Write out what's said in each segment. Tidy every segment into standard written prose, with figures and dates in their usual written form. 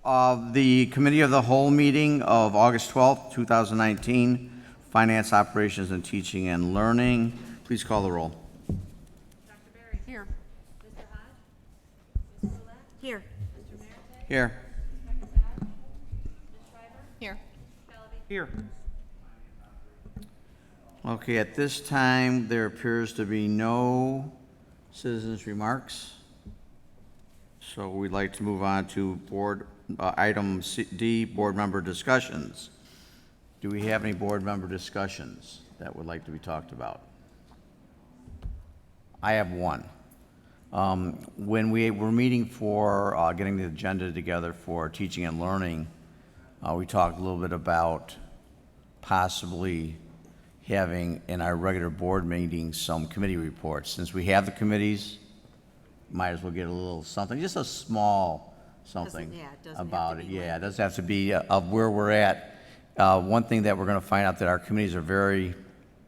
The Committee of the Whole meeting of August 12th, 2019, Finance, Operations, and Teaching and Learning. Please call the roll. Dr. Berry. Here. Mr. Hodge. Ms. Roulette. Here. Mr. Meritage. Here. Ms. Becker. Ms. Schreiber. Here. Ms. Callaby. Here. Okay, at this time, there appears to be no citizens' remarks. So we'd like to move on to item D, board member discussions. Do we have any board member discussions that would like to be talked about? I have one. When we were meeting for getting the agenda together for teaching and learning, we talked a little bit about possibly having in our regular board meetings some committee reports. Since we have the committees, might as well get a little something, just a small something Doesn't about have it. to be Yeah, it doesn't have to be of where we're at. One thing that we're going to find out that our committees are very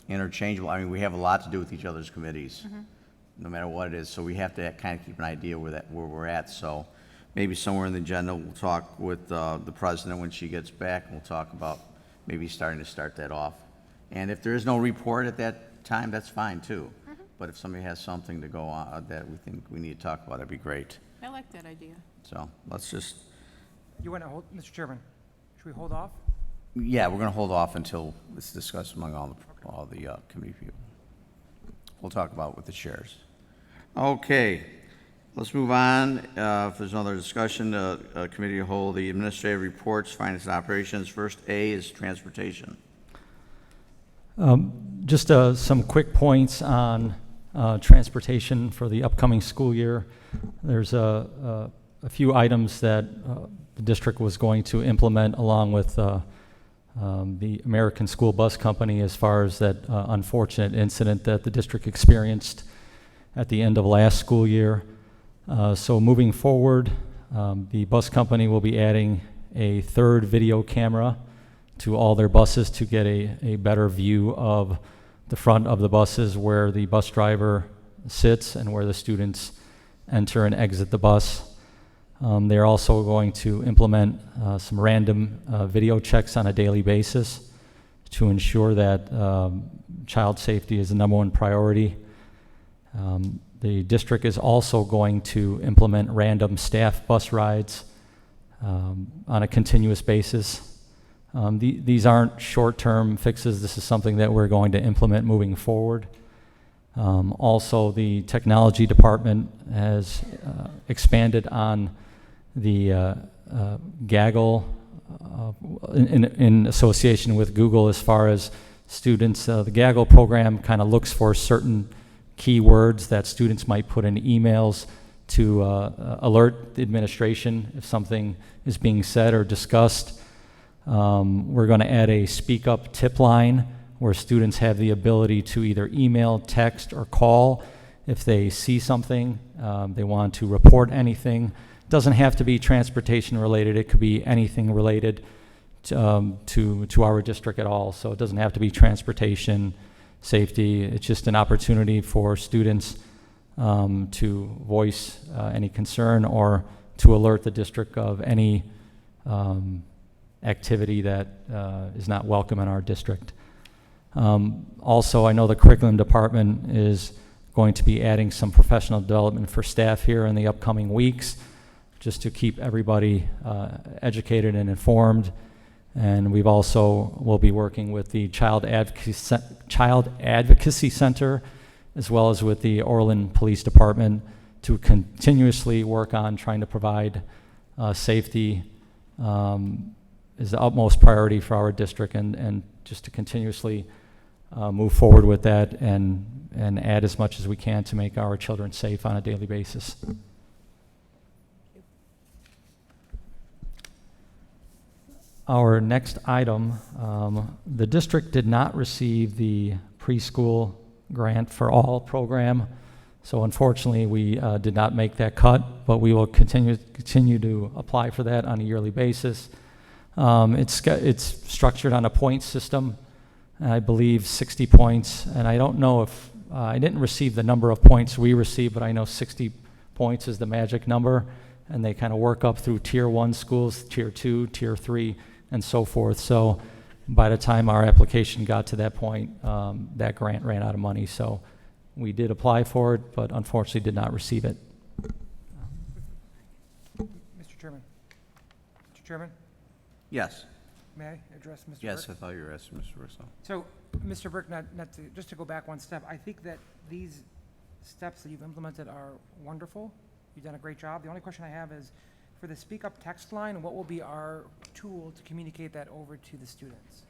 interchangeable. I mean, we have a lot to do with each other's committees, no matter what it is. So we have to kind of keep an idea where we're at. So maybe somewhere in the agenda, we'll talk with the president when she gets back, and we'll talk about maybe starting to start that off. And if there is no report at that time, that's fine too. But if somebody has something to go on that we think we need to talk about, that'd be great. I like that idea. So let's just, You want to hold, Mr. Chairman, should we hold off? yeah, we're going to hold off until it's discussed among all the committee people. We'll talk about it with the chairs. Okay, let's move on. If there's no other discussion, the committee will hold the administrative reports, finance and operations. First A is transportation. Just some quick points on transportation for the upcoming school year. There's a few items that the district was going to implement along with the American School Bus Company as far as that unfortunate incident that the district experienced at the end of last school year. So moving forward, the bus company will be adding a third video camera to all their buses to get a better view of the front of the buses where the bus driver sits and where the students enter and exit the bus. They're also going to implement some random video checks on a daily basis to ensure that child safety is the #1 priority. The district is also going to implement random staff bus rides on a continuous basis. These aren't short-term fixes. This is something that we're going to implement moving forward. Also, the technology department has expanded on the Gaggle in association with Google as far as students. The Gaggle program kind of looks for certain keywords that students might put in emails to alert the administration if something is being said or discussed. We're going to add a speak up tip line where students have the ability to either email, text, or call if they see something, they want to report anything. It doesn't have to be transportation related. It could be anything related to our district at all. So it doesn't have to be transportation, safety. It's just an opportunity for students to voice any concern or to alert the district of any activity that is not welcome in our district. Also, I know the curriculum department is going to be adding some professional development for staff here in the upcoming weeks, just to keep everybody educated and informed. And we've also will be working with the Child Advocacy Center, as well as with the Orland Police Department, to continuously work on trying to provide safety is the utmost priority for our district, and just to continuously move forward with that and add as much as we can to make our children safe on a daily basis. Our next item, the district did not receive the preschool grant for all program, so unfortunately we did not make that cut, but we will continue to apply for that on a yearly basis. It's structured on a point system, I believe 60 points, and I don't know if, I didn't receive the number of points we received, but I know 60 points is the magic number, and they kind of work up through Tier 1 schools, Tier 2, Tier 3, and so forth. So by the time our application got to that point, that grant ran out of money. So we did apply for it, but unfortunately did not receive it. Mr. Chairman. Mr. Chairman, Yes. may I address Mr. Yes, I Burke? thought you were asking Mr. Russo. So, Mr. Burke, just to go back one step, I think that these steps that you've implemented are wonderful. You've done a great job. The only question I have is, for the Speak Up text line, what will be our tool to communicate that over to the students?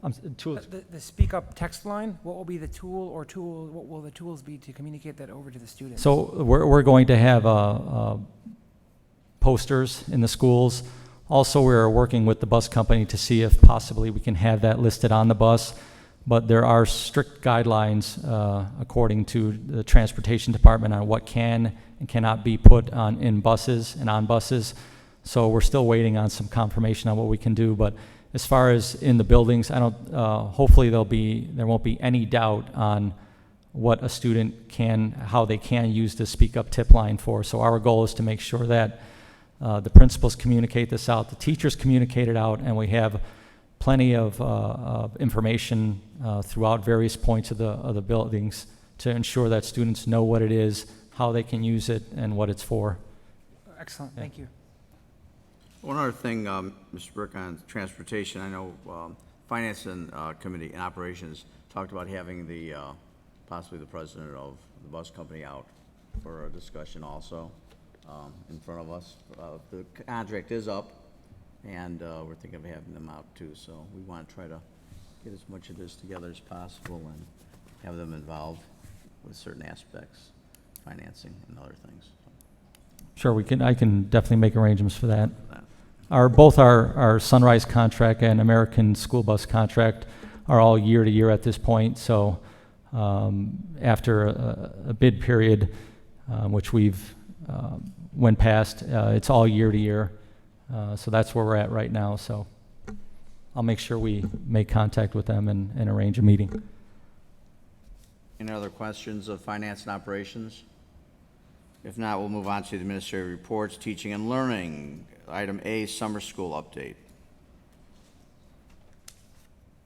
The Speak Up text line, what will be the tool, what will the tools be to communicate that over to the students? So we're going to have posters in the schools. Also, we're working with the bus company to see if possibly we can have that listed on the bus. But there are strict guidelines according to the transportation department on what can and cannot be put in buses and on buses. So we're still waiting on some confirmation on what we can do. But as far as in the buildings, hopefully there won't be any doubt on what a student how they can use the Speak Up tip line for. So our goal is to make sure that the principals communicate this out, the teachers communicate it out, and we have plenty of information throughout various points of the buildings to ensure that students know what it is, how they can use it, and what it's for. Excellent, Yeah. thank you. One other thing, Mr. Burke, on transportation, I know Finance and Committee and Operations talked about having possibly the president of the bus company out for a discussion also in front of us. The contract is up, and we're thinking of having them out too, so we want to try to get as much of this together as possible and have them involved with certain aspects, financing and other things. Sure, I can definitely make arrangements for that. Both our Sunrise contract and American School Bus contract are all year to year at this point. So after a bid period, which we've went past, it's all year to year. So that's where we're at right now. So I'll make sure we make contact with them and arrange a meeting. Any other questions of finance and operations? If not, we'll move on to the administrative reports, teaching and learning. Item A, summer school update.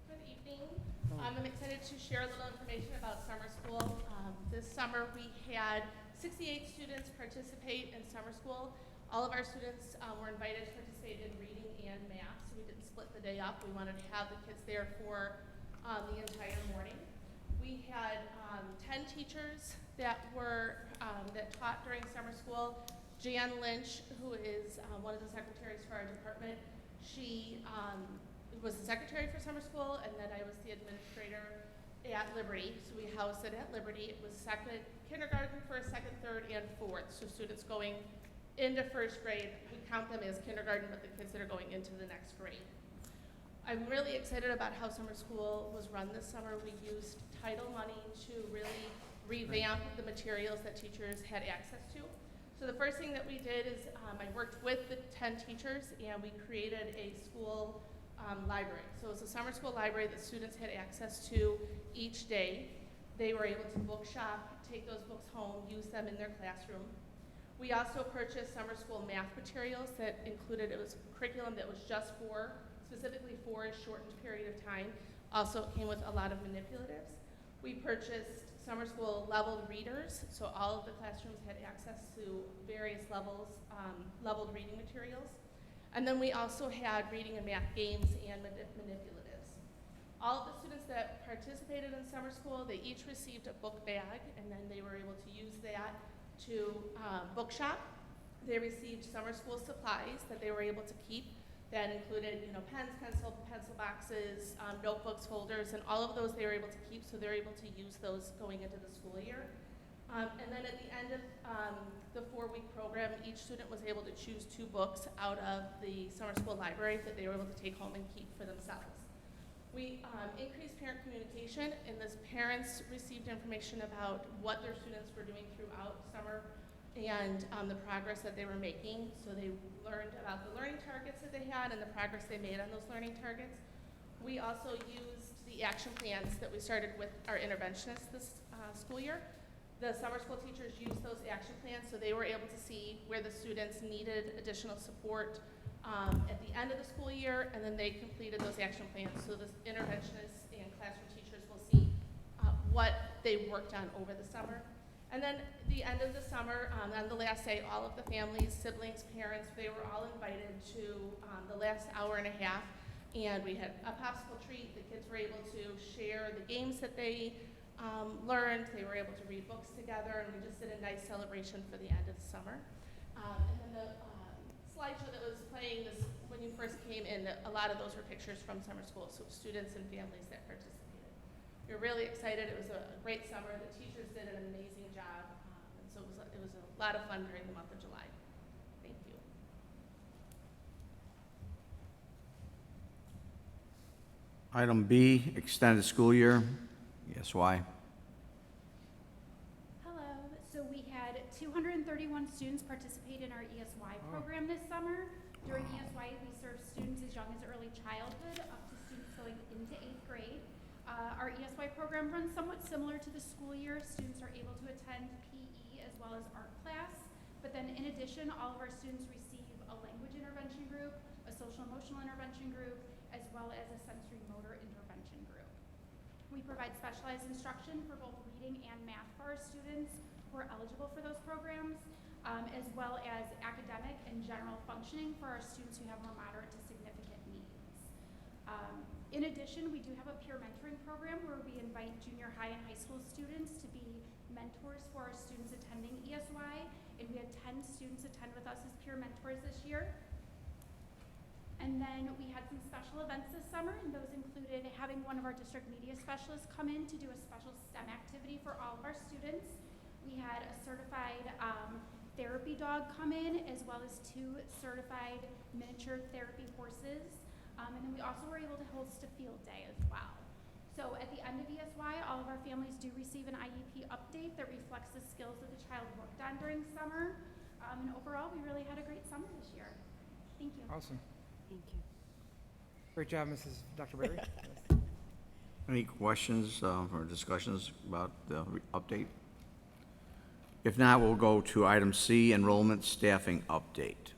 Good evening. I'm excited to share a little information about summer school. This summer we had 68 students participate in summer school. All of our students were invited to participate in reading and math, so we didn't split the day up. We wanted to have the kids there for the entire morning. We had 10 teachers that taught during summer school. Jan Lynch, who is one of the secretaries for our department, she was the secretary for summer school, and then I was the administrator at Liberty. So we housed it at Liberty. It was kindergarten, first, second, third, and fourth. So students going into first grade, we count them as kindergarten, but the kids that are going into the next grade. I'm really excited about how summer school was run this summer. We used title money to really revamp the materials that teachers had access to. So the first thing that we did is I worked with the 10 teachers and we created a school library. So it was a summer school library that students had access to each day. They were able to book shop, take those books home, use them in their classroom. We also purchased summer school math materials that included, it was curriculum that was just specifically for a shortened period of time. Also it came with a lot of manipulatives. We purchased summer school leveled readers, so all of the classrooms had access to various leveled reading materials. And then we also had reading and math games and manipulatives. All of the students that participated in summer school, they each received a book bag, and then they were able to use that to book shop. They received summer school supplies that they were able to keep. That included, pens, pencil boxes, notebooks, folders, and all of those they were able to keep, so they're able to use those going into the school year. And then at the end of the 4-week program, each student was able to choose 2 books out of the summer school library that they were able to take home and keep for themselves. We increased parent communication, and those parents received information about what their students were doing throughout summer and the progress that they were making. So they learned about the learning targets that they had and the progress they made on those learning targets. We also used the action plans that we started with our interventionists this school year. the summer school teachers used those action plans, so they were able to see where the students needed additional support at the end of the school year, and then they completed those action plans. So the interventionists and classroom teachers will see what they worked on over the summer. And then the end of the summer, on the last day, all of the families, siblings, parents, they were all invited to the last hour and a half, and we had a popsicle treat. The kids were able to share the games that they learned. They were able to read books together, and we just did a nice celebration for the end of the summer. And then the slideshow that was playing this when you first came in, a lot of those were pictures from summer school, so students and families that participated. We were really excited. It was a great summer. The teachers did an amazing job, and so it was a lot of fun during the month of July. Thank you. Item B, extended school year. Yes, why? Hello. So we had 231 students participate in our ESY program this summer. During ESY, we serve students as young as early childhood up to students going into 8th grade. Our ESY program runs somewhat similar to the school year. Students are able to attend PE as well as art class. But then in addition, all of our students receive a language intervention group, a social emotional intervention group, as well as a sensory motor intervention group. We provide specialized instruction for both reading and math for our students who are eligible for those programs, as well as academic and general functioning for our students who have more moderate to significant needs. In addition, we do have a peer mentoring program where we invite junior high and high school students to be mentors for our students attending ESY, and we had 10 students attend with us as peer mentors this year. And then we had some special events this summer, and those included having one of our district media specialists come in to do a special STEM activity for all of our students. We had a certified therapy dog come in, as well as 2 certified miniature therapy horses. And then we also were able to host a field day as well. So at the end of ESY, all of our families do receive an IEP update that reflects the skills that the child worked on during summer. And overall, we really had a great summer this year. Thank you. Awesome. Thank you. Great job, Dr. Berry. Any questions or discussions about the update? If not, we'll go to item C, enrollment staffing update.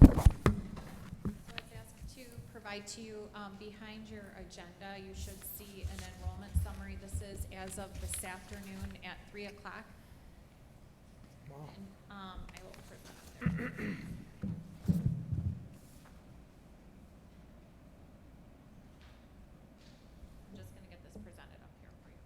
I was asked to provide to you, behind your agenda, you should see an enrollment summary. This is as of this afternoon at 3 o'clock. Wow. And, I will present it there. I'm just gonna get this presented up here for you.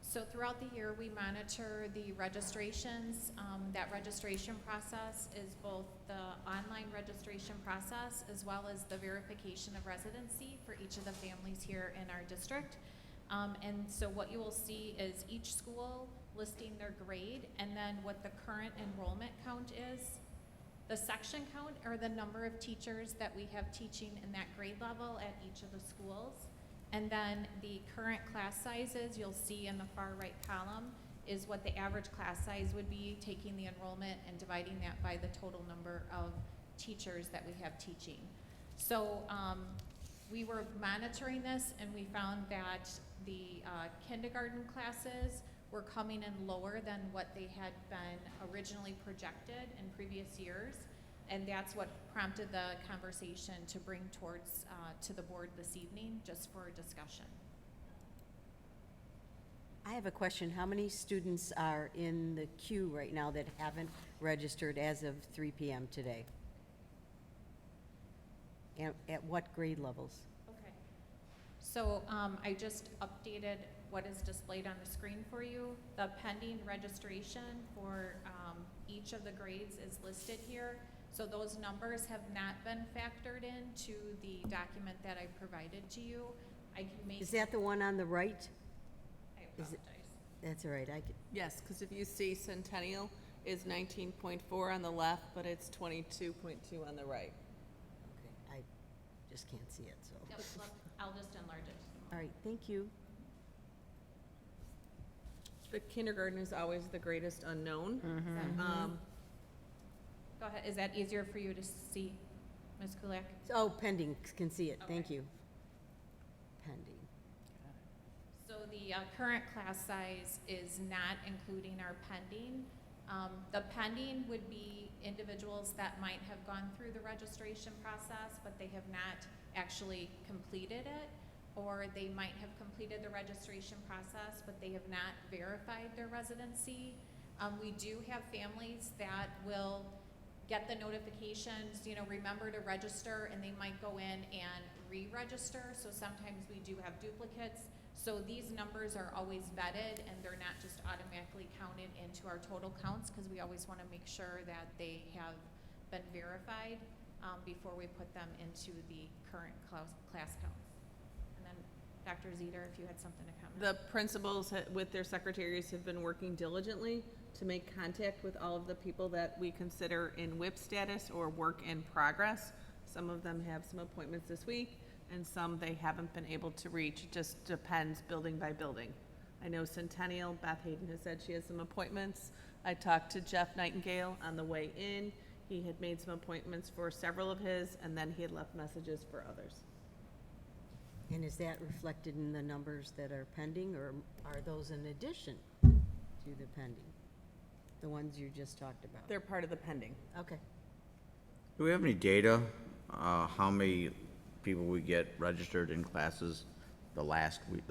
So throughout the year, we monitor the registrations. That registration process is both the online registration process as well as the verification of residency for each of the families here in our district. And so what you will see is each school listing their grade and then what the current enrollment count is. The section count are the number of teachers that we have teaching in that grade level at each of the schools. And then the current class sizes you'll see in the far right column is what the average class size would be, taking the enrollment and dividing that by the total number of teachers that we have teaching. So we were monitoring this and we found that the kindergarten classes were coming in lower than what they had been originally projected in previous years. And that's what prompted the conversation to bring towards to the board this evening, just for discussion. I have a question. How many students are in the queue right now that haven't registered as of 3 p.m. today? And at what grade levels? Okay. So I just updated what is displayed on the screen for you. The pending registration for each of the grades is listed here. So those numbers have not been factored into the document that I provided to you. I can make. Is that the one on the right? I is it- apologize. That's all right, I could, Yes, because if you see Centennial is 19.4 on the left, but it's 22.2 on the right. okay, I just can't see it, so. Yep, I'll just enlarge it. All right, thank you. The kindergarten is always the greatest unknown. Go ahead, is that easier for you to see, Ms. Kulak? Oh, pending, can see it, thank Okay. you. Pending. So the current class size is not including our pending. The pending would be individuals that might have gone through the registration process, but they have not actually completed it, or they might have completed the registration process, but they have not verified their residency. We do have families that will get the notifications, you know, remember to register, and they might go in and re-register, so sometimes we do have duplicates. So these numbers are always vetted, and they're not just automatically counted into our total counts, because we always want to make sure that they have been verified before we put them into the current class counts. And then Dr. Zeter, if you had something to comment. The principals with their secretaries have been working diligently to make contact with all of the people that we consider in WIP status or work in progress. Some of them have some appointments this week, and some they haven't been able to reach. It just depends building by building. I know Centennial, Beth Hayden has said she has some appointments. I talked to Jeff Nightingale on the way in. He had made some appointments for several of his, and then he had left messages for others. And is that reflected in the numbers that are pending, or are those in addition to the pending? The ones you just talked about? They're part of the pending. Okay. Do we have any data, how many people we get registered in classes the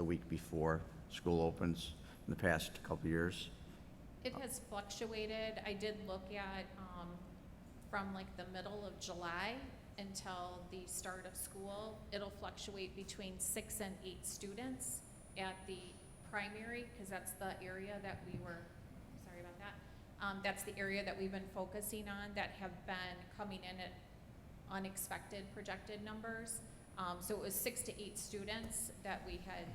week before school opens in the past couple of years? It has fluctuated. I did look at, from like the middle of July until the start of school, it'll fluctuate between 6 and 8 students at the primary, because that's the area that we were, sorry about that. That's the area that we've been focusing on, that have been coming in at unexpected projected numbers. So it was 6 to 8 students that we had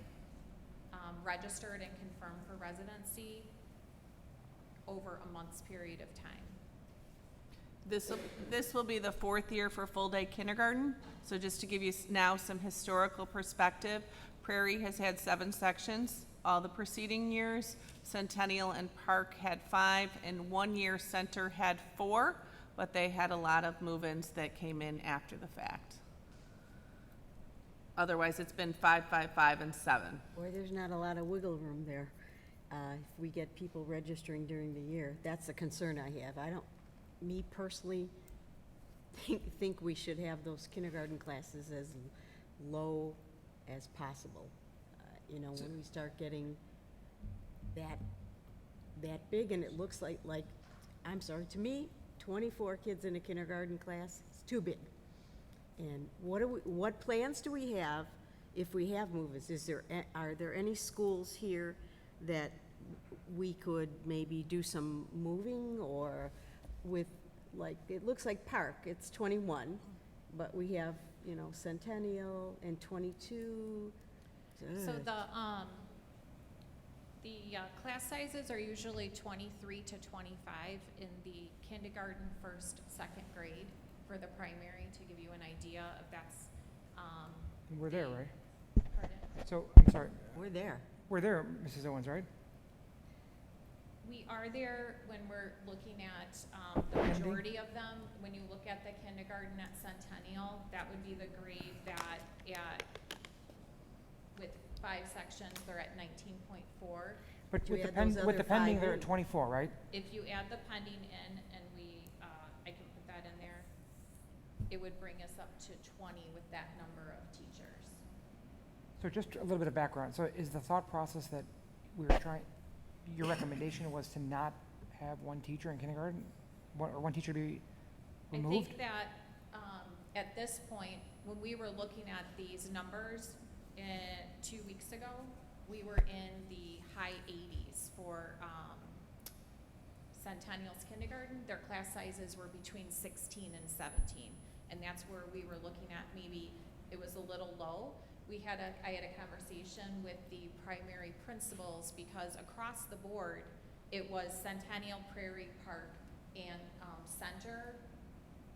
registered and confirmed for residency over a month's period of time. This will be the 4th year for full-day kindergarten. So just to give you now some historical perspective, Prairie has had 7 sections all the preceding years. Centennial and Park had 5, and 1 year Center had 4, but they had a lot of move-ins that came in after the fact. Otherwise, it's been 5, 5, 5, and 7. Boy, there's not a lot of wiggle room there. If we get people registering during the year, that's a concern I have. I don't, me personally, think we should have those kindergarten classes as low as possible. You know, when we start getting that big, and it looks like, I'm sorry, to me, 24 kids in a kindergarten class is too big. And what plans do we have if we have move-ins? Are there any schools here that we could maybe do some moving, or with, like, it looks like Park, it's 21, but we have, you know, Centennial and 22. So the class sizes are usually 23 to 25 in the kindergarten, 1st, 2nd grade for the primary, to give you an idea if that's, We're there, right? pardon? So, I'm sorry, We're there. we're there, Mrs. Owens, right? We are there when we're looking at the majority of them. When you look at the kindergarten at Centennial, that would be the grade that with 5 sections, they're at 19.4. But Do we with the add those with the other pending, 5 they're in? at 24, right? If you add the pending in, and I can put that in there, it would bring us up to 20 with that number of teachers. So just a little bit of background. So is the thought process that we were trying, your recommendation was to not have 1 teacher in kindergarten? Or 1 teacher be I removed? think that at this point, when we were looking at these numbers 2 weeks ago, we were in the high 80s for Centennial's kindergarten, their class sizes were between 16 and 17. And that's where we were looking at, maybe it was a little low. I had a conversation with the primary principals because across the board, it was Centennial, Prairie Park, and Center.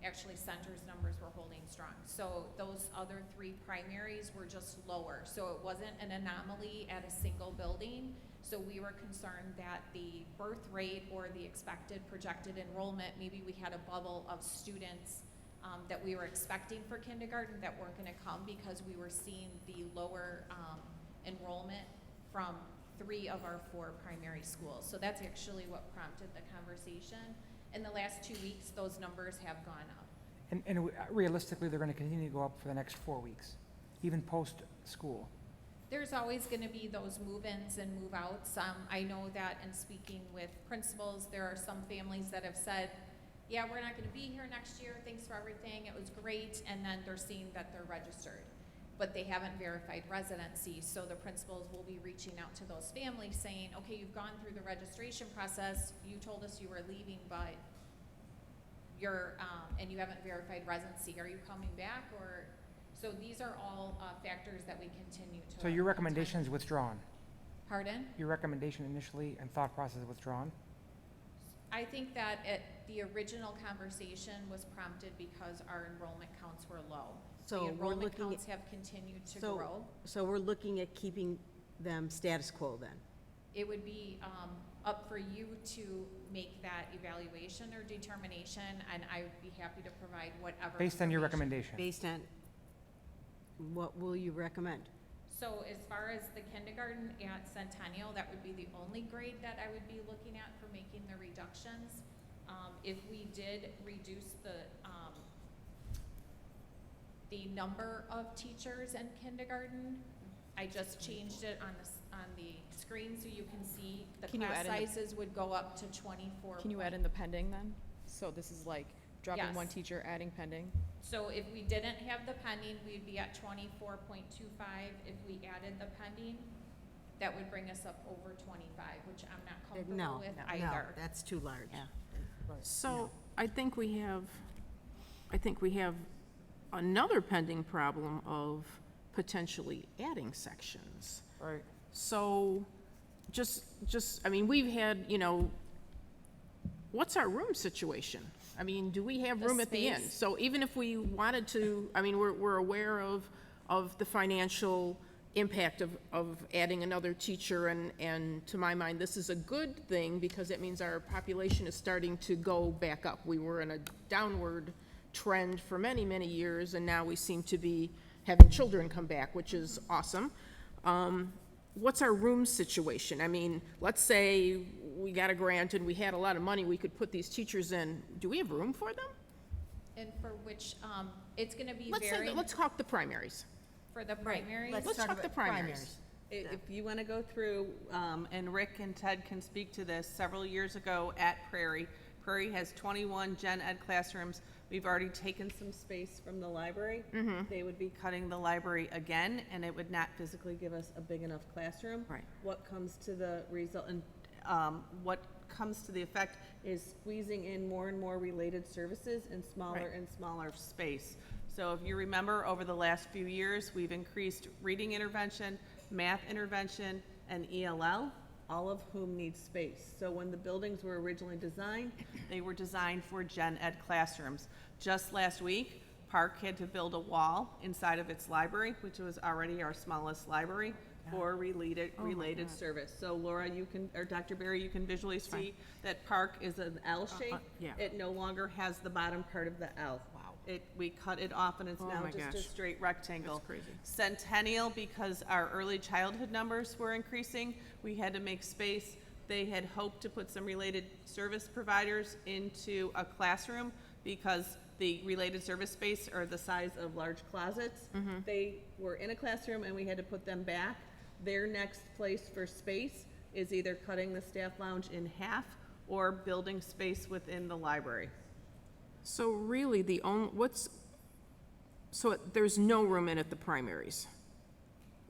Actually, Center's numbers were holding strong. So those other 3 primaries were just lower. So it wasn't an anomaly at a single building. So we were concerned that the birth rate or the expected projected enrollment, maybe we had a bubble of students that we were expecting for kindergarten that weren't going to come because we were seeing the lower enrollment from 3 of our 4 primary schools. So that's actually what prompted the conversation. In the last 2 weeks, those numbers have gone up. And realistically, they're going to continue to go up for the next 4 weeks, even post-school. There's always going to be those move-ins and move-outs. I know that in speaking with principals, there are some families that have said, yeah, we're not going to be here next year, thanks for everything, it was great, and then they're seeing that they're registered, but they haven't verified residency, so the principals will be reaching out to those families saying, okay, you've gone through the registration process, you told us you were leaving, but and you haven't verified residency, are you coming back, or, so these are all factors that we continue to. So your recommendation is withdrawn? Pardon? Your recommendation initially and thought process is withdrawn? I think that the original conversation was prompted because our enrollment counts were low. So The we're enrollment looking counts have continued to grow. So we're looking at keeping them status quo then? It would be up for you to make that evaluation or determination, and I would be happy to provide whatever. Based on your information. recommendation? Based on, what will you recommend? So as far as the kindergarten at Centennial, that would be the only grade that I would be looking at for making the reductions. If we did reduce the number of teachers in kindergarten, I just changed it on the screen so you can see the Can you class add in the- sizes would go up to 24. Can you add in the pending then? So this is like dropping one Yes. teacher, adding pending? So if we didn't have the pending, we'd be at 24.25. If we added the pending, that would bring us up over 25, which I'm not comfortable No, with no, either. that's too large. So I think we have another pending problem of potentially adding sections. Right. So I mean, we've had, what's our room situation? I mean, do we have The room at the end? space. So even if we wanted to, I mean, we're aware of the financial impact of adding another teacher, and to my mind, this is a good thing because it means our population is starting to go back up. We were in a downward trend for many, many years, and now we seem to be having children come back, which is awesome. What's our room situation? I mean, let's say we got a grant and we had a lot of money, we could put these teachers in. Do we have room for them? And for which, it's gonna be Let's talk the primaries. for the primaries. Let's talk the primaries. If you want to go through, and Rick and Ted can speak to this, several years ago at Prairie has 21 gen ed classrooms. We've already taken some space from the library. They would be cutting the library again, and it would not physically give us a big enough classroom. Right. What comes to the result, and what comes to the effect is squeezing in more and more related services in smaller Right. and smaller space. So if you remember, over the last few years, we've increased reading intervention, math intervention, and ELL, all of whom need space. So when the buildings were originally designed, they were designed for gen ed classrooms. Just last week, Park had to build a wall inside of its library, which was already our smallest library, for related service. So Laura, you can, or Dr. Berry, you can visually see that Park is an L shape. yeah. It no longer has the bottom part of the L. Wow. We cut it off and it's Oh now my just a gosh. straight rectangle. That's crazy. Centennial, because our early childhood numbers were increasing, we had to make space. They had hoped to put some related service providers into a classroom because the related service space are the size of large closets. They were in a classroom and we had to put them back. Their next place for space is either cutting the staff lounge in half or building space within the library. So really, there's no room in at the primaries.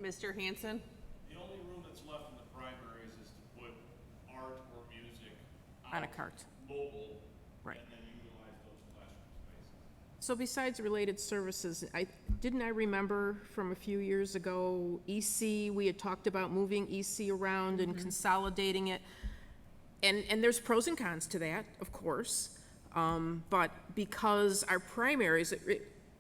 Mr. Hanson? The only room that's left in the primaries is to put art or music On a out cart. mobile, Right. and then utilize those classroom spaces. So besides related services, didn't I remember from a few years ago, EC, we had talked about moving EC around and consolidating it. And there's pros and cons to that, of course. But because our primaries,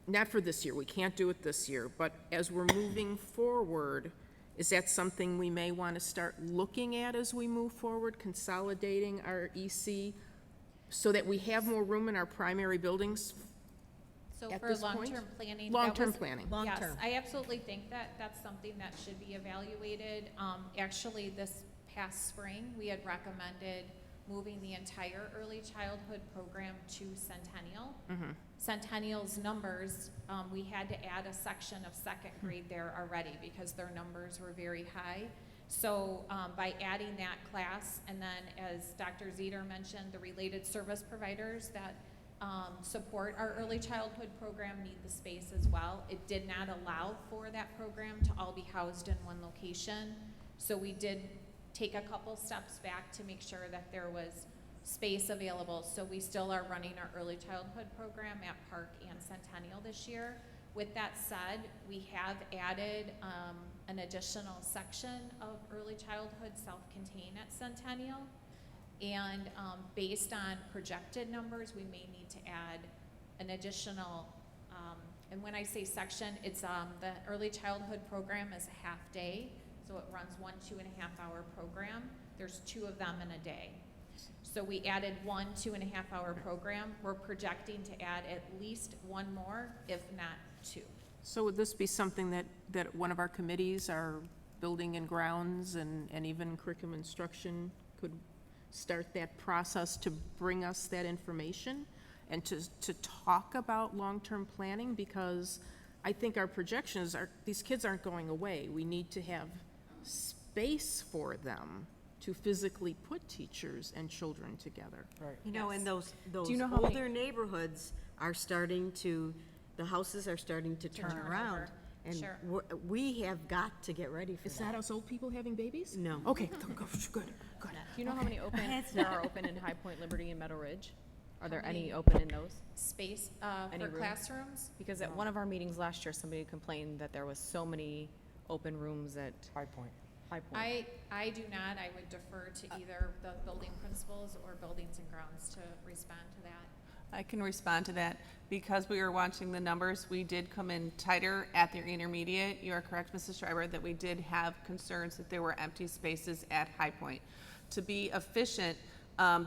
not for this year, we can't do it this year, but as we're moving forward, is that something we may want to start looking at as we move forward, consolidating our EC so that we have more room in our primary buildings? So At for this point? long-term planning. that Long-term was- planning. Yes, Long-term. I absolutely think that that's something that should be evaluated. Actually, this past spring, we had recommended moving the entire early childhood program to Centennial. Centennial's numbers, we had to add a section of second grade there already because their numbers were very high. So by adding that class, and then as Dr. Zeter mentioned, the related service providers that support our early childhood program need the space as well. It did not allow for that program to all be housed in one location. So we did take a couple steps back to make sure that there was space available. So we still are running our early childhood program at Park and Centennial this year. With that said, we have added an additional section of early childhood self-contained at Centennial. And based on projected numbers, we may need to add an additional, and when I say section, it's the early childhood program is a half day. So it runs 1 2.5-hour program. There's 2 of them in a day. So we added 1 2.5-hour program. We're projecting to add at least 1 more, if not 2. So would this be something that one of our committees, our building and grounds and even curriculum instruction, could start that process to bring us that information and to talk about long-term planning? Because I think our projections are, these kids aren't going away. We need to have space for them to physically put teachers and children together. Right. You know, and those you know how many- older neighborhoods are starting to, the houses are starting to turn turn around. over. And Sure. we have got to get ready for Is that us old people having babies? No. Okay, good. Do you know how many open, It's there not. are open in High Point, Liberty, and Meadow Ridge? Are there many? any open in those? Space Any for room? classrooms? Because at one of our meetings last year, somebody complained that there was so many open rooms at High Point. High Point. I do not. I would defer to either the building principals or buildings and grounds to respond to that. I can respond to that. Because we were watching the numbers, we did come in tighter at the intermediate. You are correct, Mrs. Schreiber, that we did have concerns that there were empty spaces at High Point. To be efficient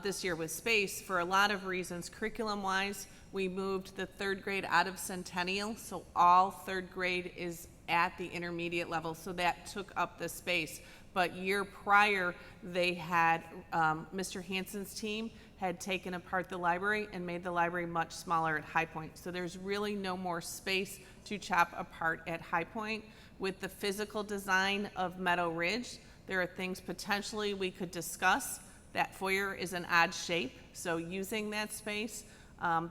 this year with space, for a lot of reasons, curriculum-wise, we moved the 3rd grade out of Centennial, so all 3rd grade is at the intermediate level, so that took up the space. But year prior, they had, Mr. Hansen's team had taken apart the library and made the library much smaller at High Point. So there's really no more space to chop apart at High Point. With the physical design of Meadow Ridge, there are things potentially we could discuss. That foyer is an odd shape, so using that space,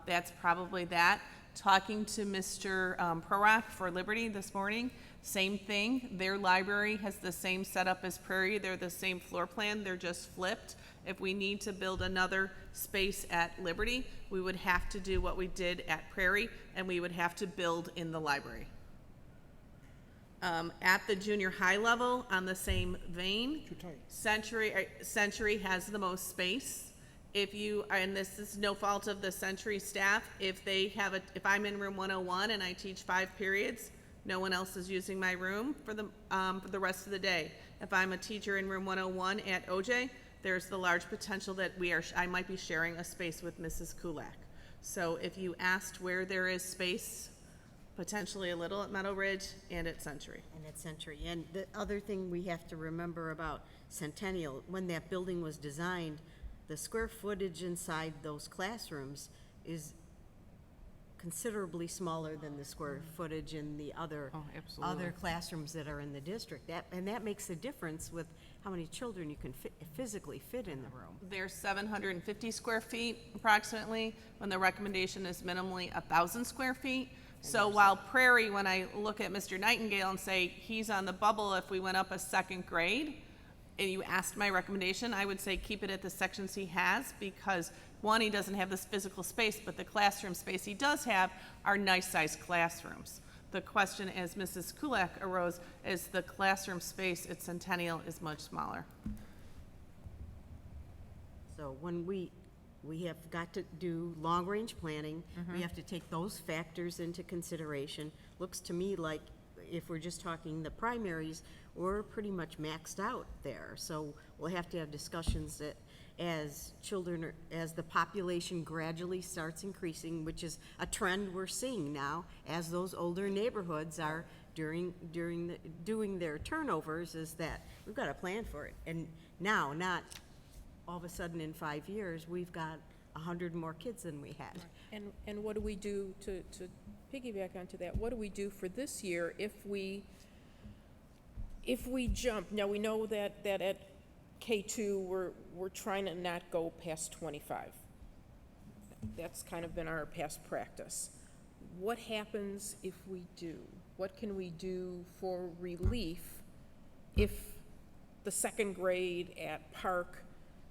that's probably that. Talking to Mr. Prorock for Liberty this morning, same thing. Their library has the same setup as Prairie. They're the same floor plan, they're just flipped. If we need to build another space at Liberty, we would have to do what we did at Prairie, and we would have to build in the library. At the junior high level, on the same vein, Too tight. Century has the most space. If you, and this is no fault of the Century staff, if I'm in room 101 and I teach 5 periods, no one else is using my room for the rest of the day. If I'm a teacher in room 101 at OJ, there's the large potential that I might be sharing a space with Mrs. Kulak. So if you asked where there is space, potentially a little at Meadow Ridge and at Century. And at Century. And the other thing we have to remember about Centennial, when that building was designed, the square footage inside those classrooms is considerably smaller than the square footage in the other other classrooms that are in the district. That makes a difference with how many children you can physically fit in the room. There's 750 square feet approximately, when the recommendation is minimally 1,000 square feet. So while Prairie, when I look at Mr. Nightingale and say he's on the bubble if we went up a 2nd grade, and you asked my recommendation, I would say keep it at the sections he has, because one, he doesn't have this physical space, but the classroom space he does have are nice-sized classrooms. The question, as Mrs. Kulak arose, is the classroom space at Centennial is much smaller. So when we have got to do long-range planning, we have to take those factors into consideration. Looks to me like if we're just talking the primaries, we're pretty much maxed out there. So we'll have to have discussions that as the population gradually starts increasing, which is a trend we're seeing now, as those older neighborhoods are doing their turnovers, is that we've got a plan for it. And now, not all of a sudden in 5 years, we've got 100 more kids than we had. And what do we do to piggyback onto that? What do we do for this year if we jump? Now, we know that at K2, we're trying to not go past 25. That's kind of been our past practice. What happens if we do? What can we do for relief if the second grade at Park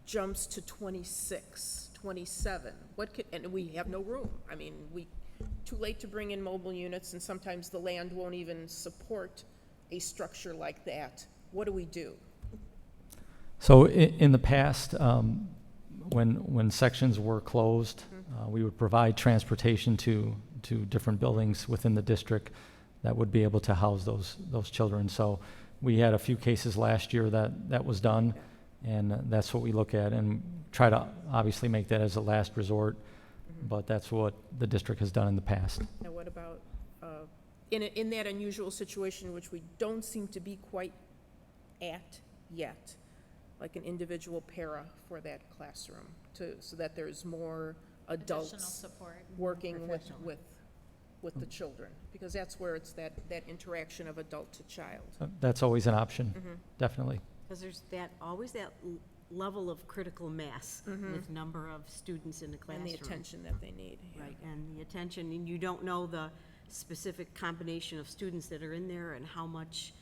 jumps to 26, 27? And we have no room. I mean, too late to bring in mobile units, and sometimes the land won't even support a structure like that. What do we do? So in the past, when sections were closed, we would provide transportation to different buildings within the district that would be able to house those children. So we had a few cases last year that was done, and that's what we look at and try to obviously make that as a last resort, but that's what the district has done in the past. Now, what about, in that unusual situation, which we don't seem to be quite at yet, like an individual para for that classroom, so that there's more Additional adults support. working with the children, because that's where it's that interaction of adult to child. That's always an option, definitely. Because there's always that level of critical mass with number of students in the classroom. And the attention that they need. Yeah. Right, and the attention, and you don't know the specific combination of students that are in there and how much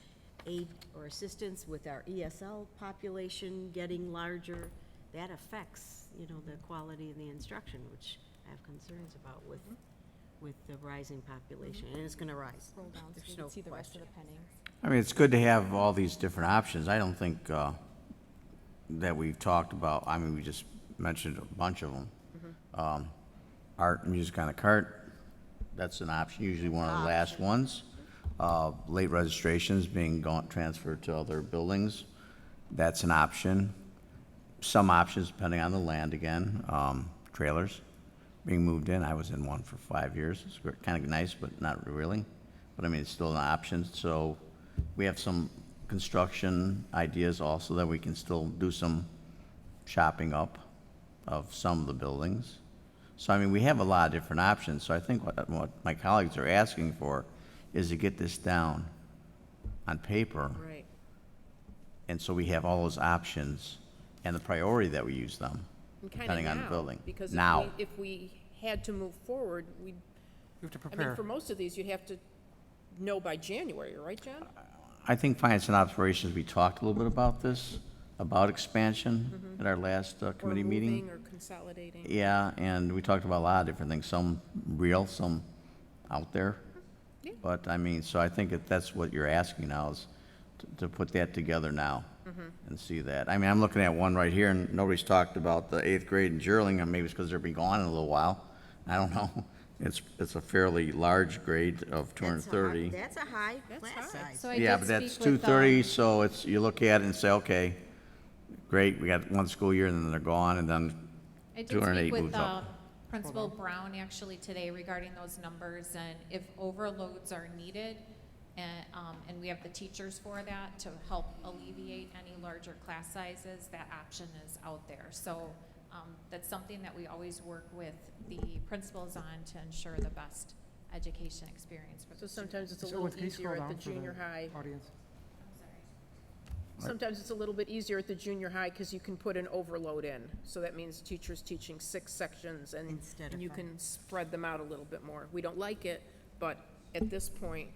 aid or assistance with our ESL population getting larger. That affects, the quality of the instruction, which I have concerns about with the rising population, and it's gonna rise. Roll down so There's you no can see the rest of question. the pennies. I mean, it's good to have all these different options. I don't think that we've talked about, I mean, we just mentioned a bunch of them. Art and music on a cart, that's an option, usually one of the last ones. Late registrations being transferred to other buildings, that's an option. Some options depending on the land again, trailers being moved in. I was in one for 5 years. It's kind of nice, but not really. But I mean, it's still an option. So we have some construction ideas also that we can still do some chopping up of some of the buildings. So I mean, we have a lot of different options. So I think what my colleagues are asking for is to get this down on paper. Right. And so we have all those options and the priority that we use them, And kinda depending on the now, building. Because Now. if we had to move forward, We have to I mean, prepare. for most of these, you'd have to know by January, right, John? I think Finance and Operations, we talked a little bit about this, about expansion at our last committee Or meeting. moving or consolidating. Yeah, and we talked about a lot of different things, some real, some out there. Yeah. But I mean, so I think that's what you're asking now is to put that together now and see that. I mean, I'm looking at one right here and nobody's talked about the 8th grade in Gerling, and maybe it's because they've been gone in a little while. I don't know. It's a fairly large grade of 230. That's a high That's class high. size. So I Yeah, did but that's speak with, 230, so you look at it and say, okay, great, we got one school year and then they're gone, and then I did 208 speak with moves up. Principal Brown actually today regarding those numbers, and if overloads are needed, and we have the teachers for that to help alleviate any larger class sizes, that option is out there. So that's something that we always work with the principals on to ensure the best education experience for So the students. sometimes it's a So little can you easier scroll at the down for junior high. Audience. Sometimes it's a little bit easier at the junior high because you can put an overload in. So that means teachers teaching 6 sections and Instead of and you 5. can spread them out a little bit more. We don't like it, but at this point,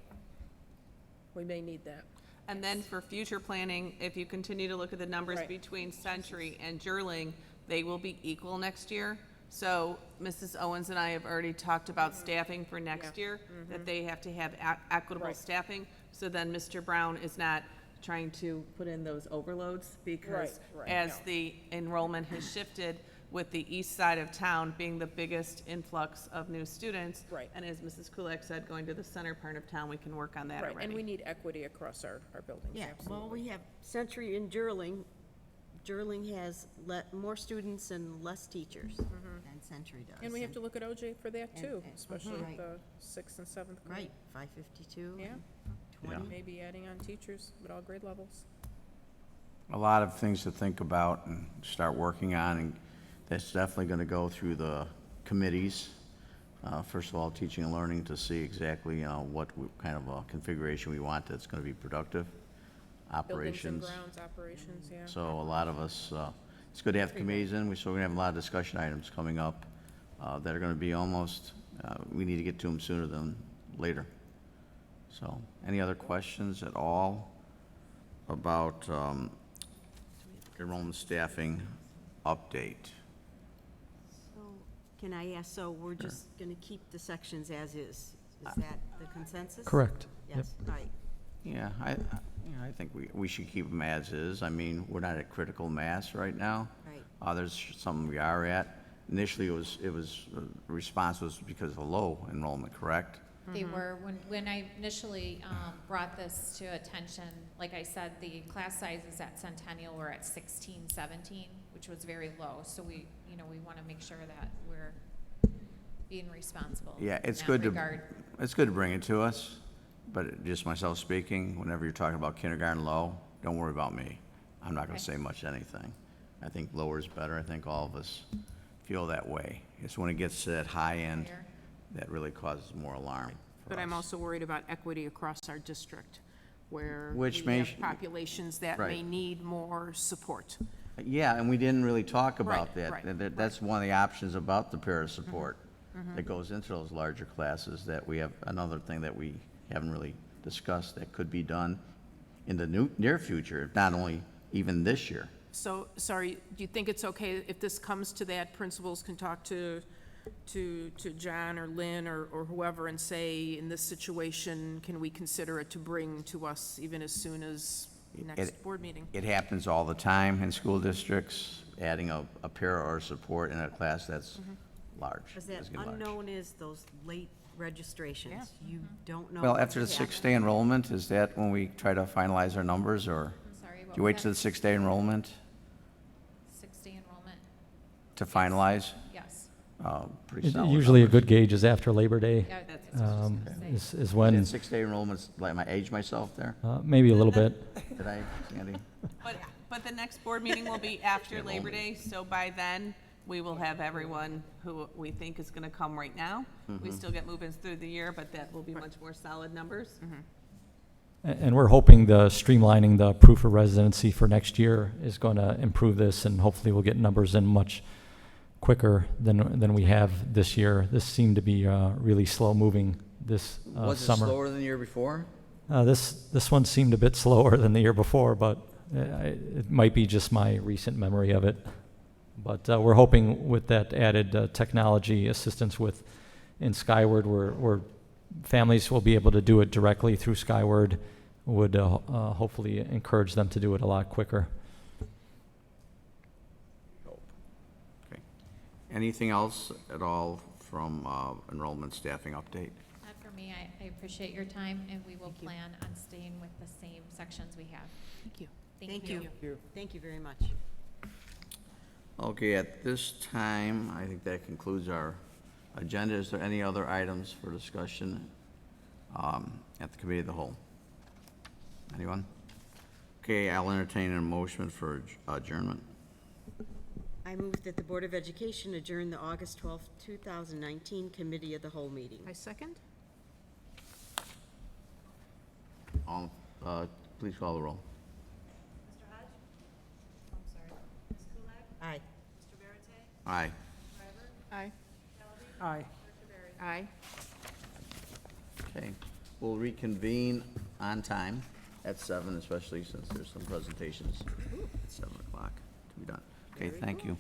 we may need that. And then for future planning, if you continue to look at the numbers Right. between Century and Gerling, they will be equal next year. So Mrs. Owens and I have already talked about staffing for next year, that they have to have equitable Right. staffing. So then Mr. Brown is not trying to put in those overloads because Right, as no. the enrollment has shifted with the east side of town being the biggest influx of new students. Right. And as Mrs. Kulak said, going to the center part of town, we can work on that Right, already. and we need equity across our buildings, Yeah, absolutely. well, we have Century and Gerling. Gerling has more students and less teachers than Century does. And we have to look at OJ for that too, and- especially right. the 6th and 7th grade. Right, 552. Yeah. 20. Maybe adding on teachers at all grade levels. A lot of things to think about and start working on, and that's definitely going to go through the committees. First of all, teaching and learning to see exactly kind of a configuration we want that's going to be productive. Operations. Buildings and grounds, operations, yeah. So a lot of us, it's good to have committees in. We're still going to have a lot of discussion items coming up that are going to be almost, we need to get to them sooner than later. So, any other questions at all about enrollment staffing update? So, can I ask, so we're just gonna keep the sections as is? Is that the consensus? Correct. Yep. Yes, all right. Yeah, I think we should keep them as is. I mean, we're not at critical mass right now. Right. There's some we are at. Initially, the response was because of low enrollment, correct? They were, when I initially brought this to attention, like I said, the class sizes at Centennial were at 16, 17, which was very low. So we want to make sure that we're being responsible Yeah, in it's that good regard. it's good to bring it to us, but just myself speaking, whenever you're talking about kindergarten low, don't worry about me. I'm not going to Okay. say much anything. I think lower is better. I think all of us feel that way. It's when it gets to that high end Higher. that really causes more alarm for But I'm us. also worried about equity across our district, where Which we may have populations that may Right. need more support. Yeah, and we didn't really talk about Right, that. right, And that's one of the options about the para support that goes into those larger classes, that we have another thing that we haven't really discussed that could be done in the near future, if not only even this year. So, sorry, do you think it's okay if this comes to that, principals can talk to John or Lynn or whoever and say, in this situation, can we consider it to bring to us even as soon as next board meeting? It happens all the time in school districts, adding a para or support in a class that's large. Because that is getting large. unknown is those late registrations. You don't know. Well, what's after the happening. sixth-day enrollment, is that when we try to finalize our numbers, or I'm sorry, what do you was wait that? till the sixth-day enrollment 6-day enrollment? to finalize? Yes. Pretty solid Usually a numbers. good gauge is after Labor Day, Yeah, that's what I was um, gonna say. is Is when, that six-day enrollment's, like, I age myself there? maybe a little bit. Did I, Sandy? But the next board meeting will be after Labor Day, so by then, we will have everyone who we think is gonna come right now. We still get move-ins through the year, but that will be much more solid numbers. And we're hoping the streamlining the proof of residency for next year is going to improve this, and hopefully we'll get numbers in much quicker than we have this year. This seemed to be really slow moving this Was it summer. slower than the year before? This one seemed a bit slower than the year before, but it might be just my recent memory of it. But we're hoping with that added technology assistance in Skyward, where families will be able to do it directly through Skyward, would hopefully encourage them to do it a lot quicker. Okay. Anything else at all from enrollment staffing update? Not for me. I appreciate your time, and we will plan on staying with the same sections we have. Thank you. Thank you. Thank you very much. Okay, at this time, I think that concludes our agenda. Is there any other items for discussion at the committee of the whole? Anyone? Okay, I'll entertain a motion for adjournment. I move that the Board of Education adjourn the August 12th, 2019 Committee of the Whole meeting. I second? All, please call the roll. Aye. Aye. Aye. Aye. Aye. Okay, we'll reconvene on time at at 7, especially since there's some presentations at 7 o'clock to be done. Okay, Very thank good. you.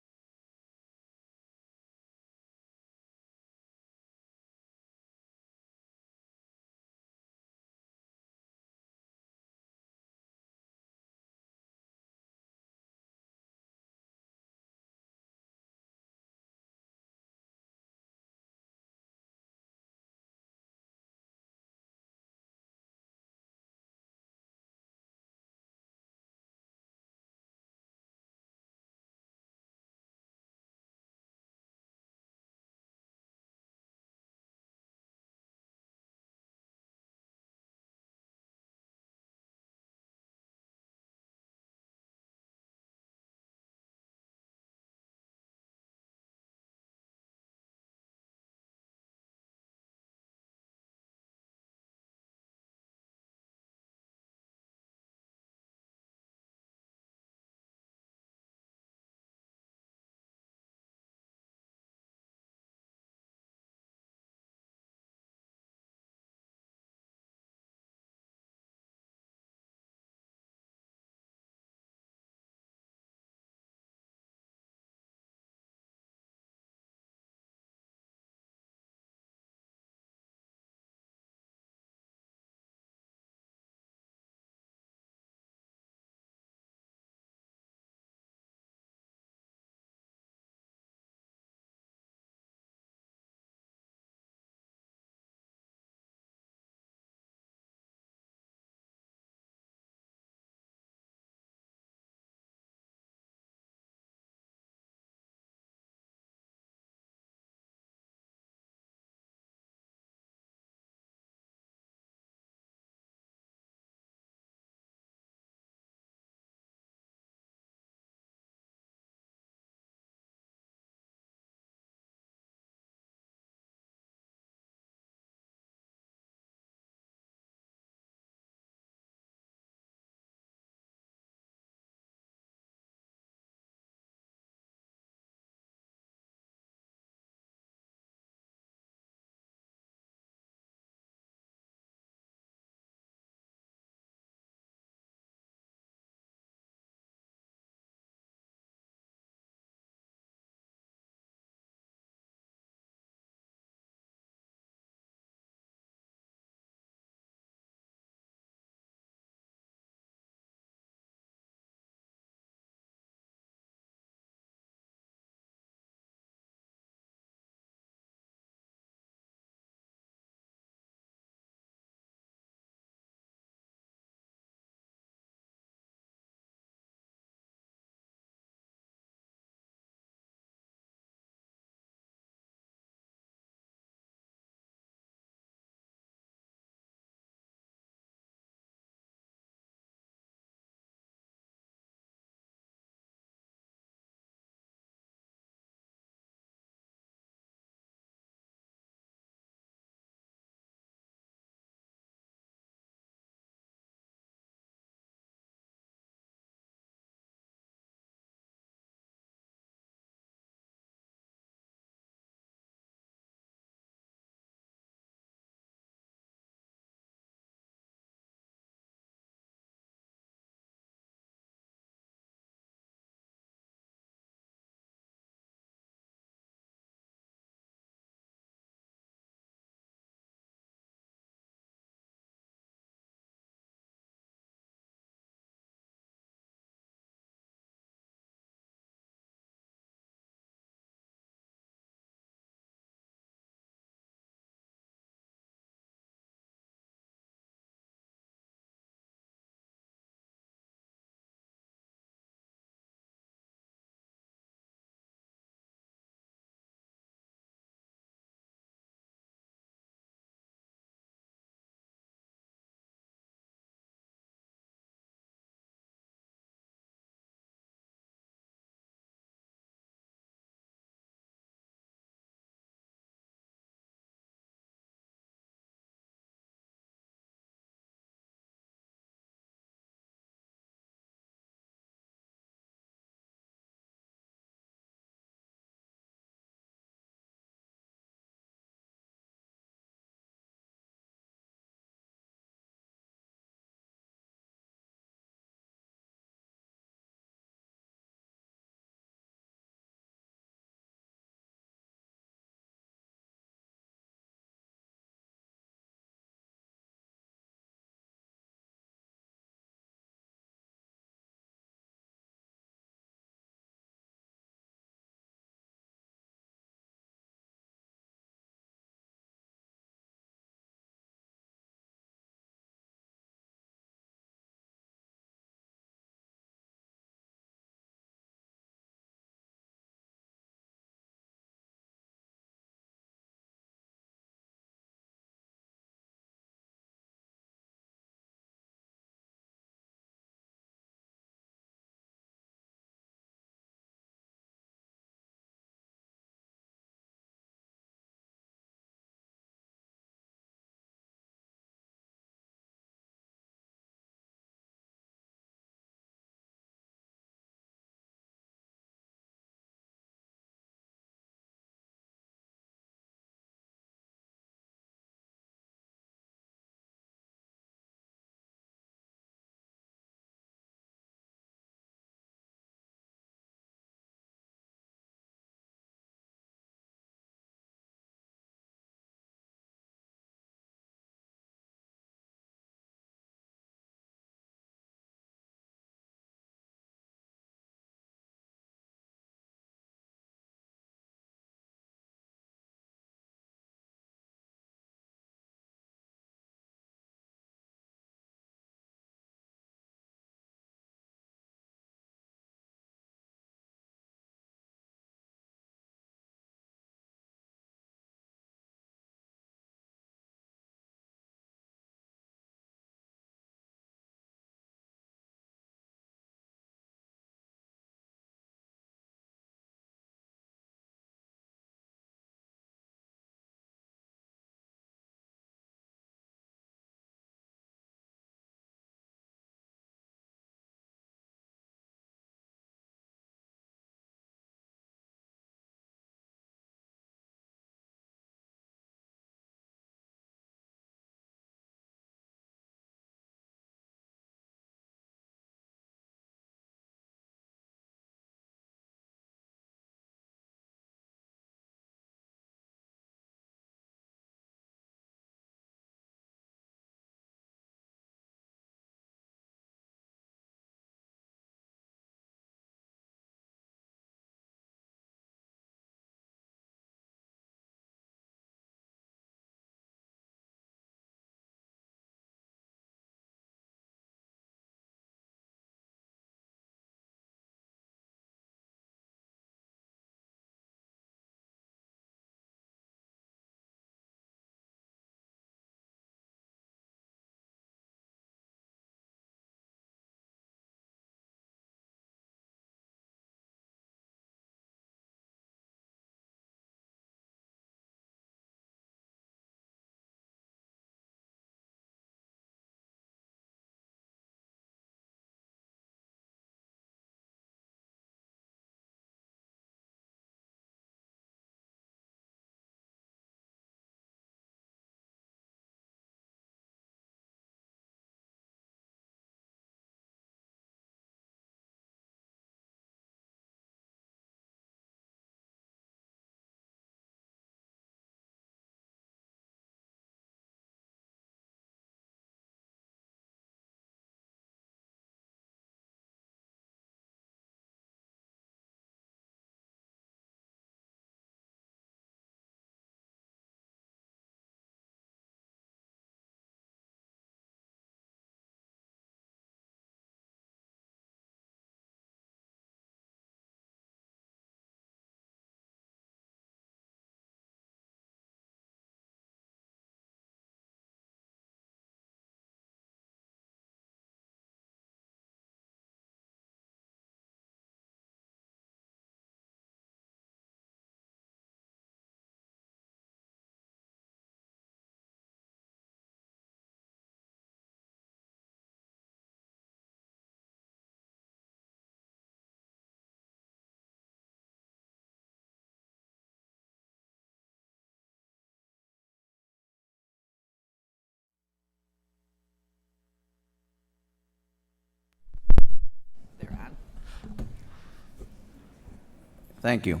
Thank you.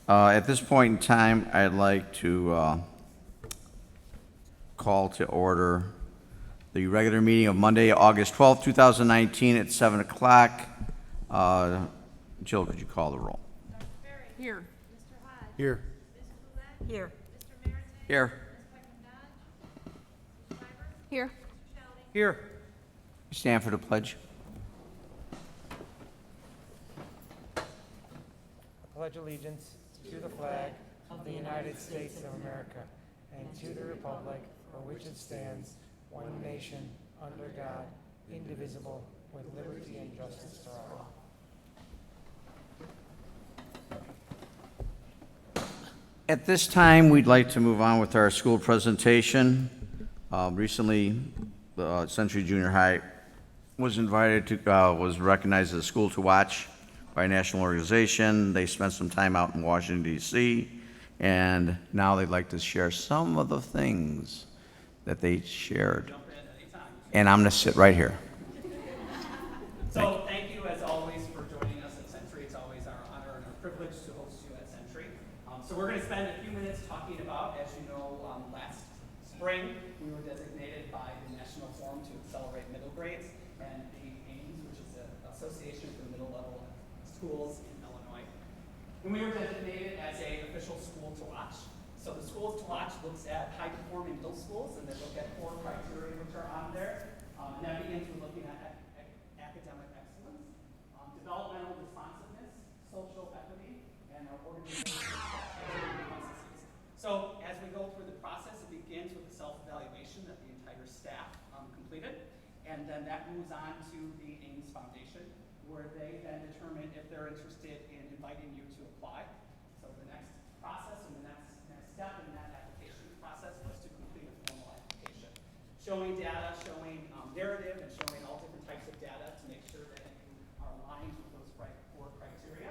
At this point in time, I'd like to call to order the regular meeting of Monday, August 12th, 2019 at 7 o'clock. Jill, could you call the roll? Here. Here. Here. Here. Here. Here. Stand for the pledge. Pledge allegiance to the flag of the United States of America and to the republic for which it stands, one nation, under God, indivisible, with liberty and justice for all. At this time, we'd like to move on with our school presentation. Recently, Century Junior High was invited to, was recognized as a school to watch by a national organization. They spent some time out in Washington, D.C., and now they'd like to share some of the things that they shared. And I'm going to sit right here. So thank you, as always, for joining us at Century. It's always our honor and our privilege to host you at Century. So we're going to spend a few minutes talking about, as you know, last spring, we were designated by the National Forum to Accelerate Middle Grades and the AIMS, which is an association for middle level schools in Illinois. And we were designated as an official school to watch. So the schools to watch looks at high performing middle schools, and they look at 4 criteria which are on there. And that begins with looking at academic excellence, developmental responsiveness, social equity, and our organizational processes. So as we go through the process, it begins with a self-evaluation that the entire staff completed, and then that moves on to the AIMS Foundation, where they then determine if they're interested in inviting you to apply. So the next process and the next step in that application process was to complete a formal application, showing data, showing narrative, and showing all different types of data to make sure that you are aligned with those 4 criteria.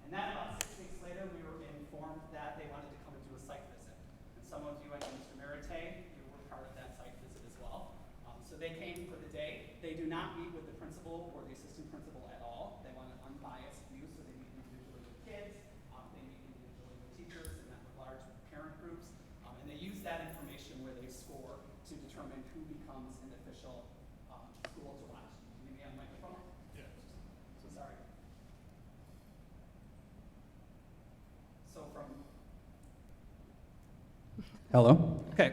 And then about 6 weeks later, we were informed that they wanted to come and do a site visit. And some of you, I know Mr. Merite, you were part of that site visit as well. So they came for the day. They do not meet with the principal or the assistant principal at all. They want an unbiased view, so they meet individually with kids. They meet individually with teachers and not with large parent groups. And they use that information where they score to determine who becomes an official school to watch. Can you give me a microphone? Yeah. So sorry. So from Hello? Okay.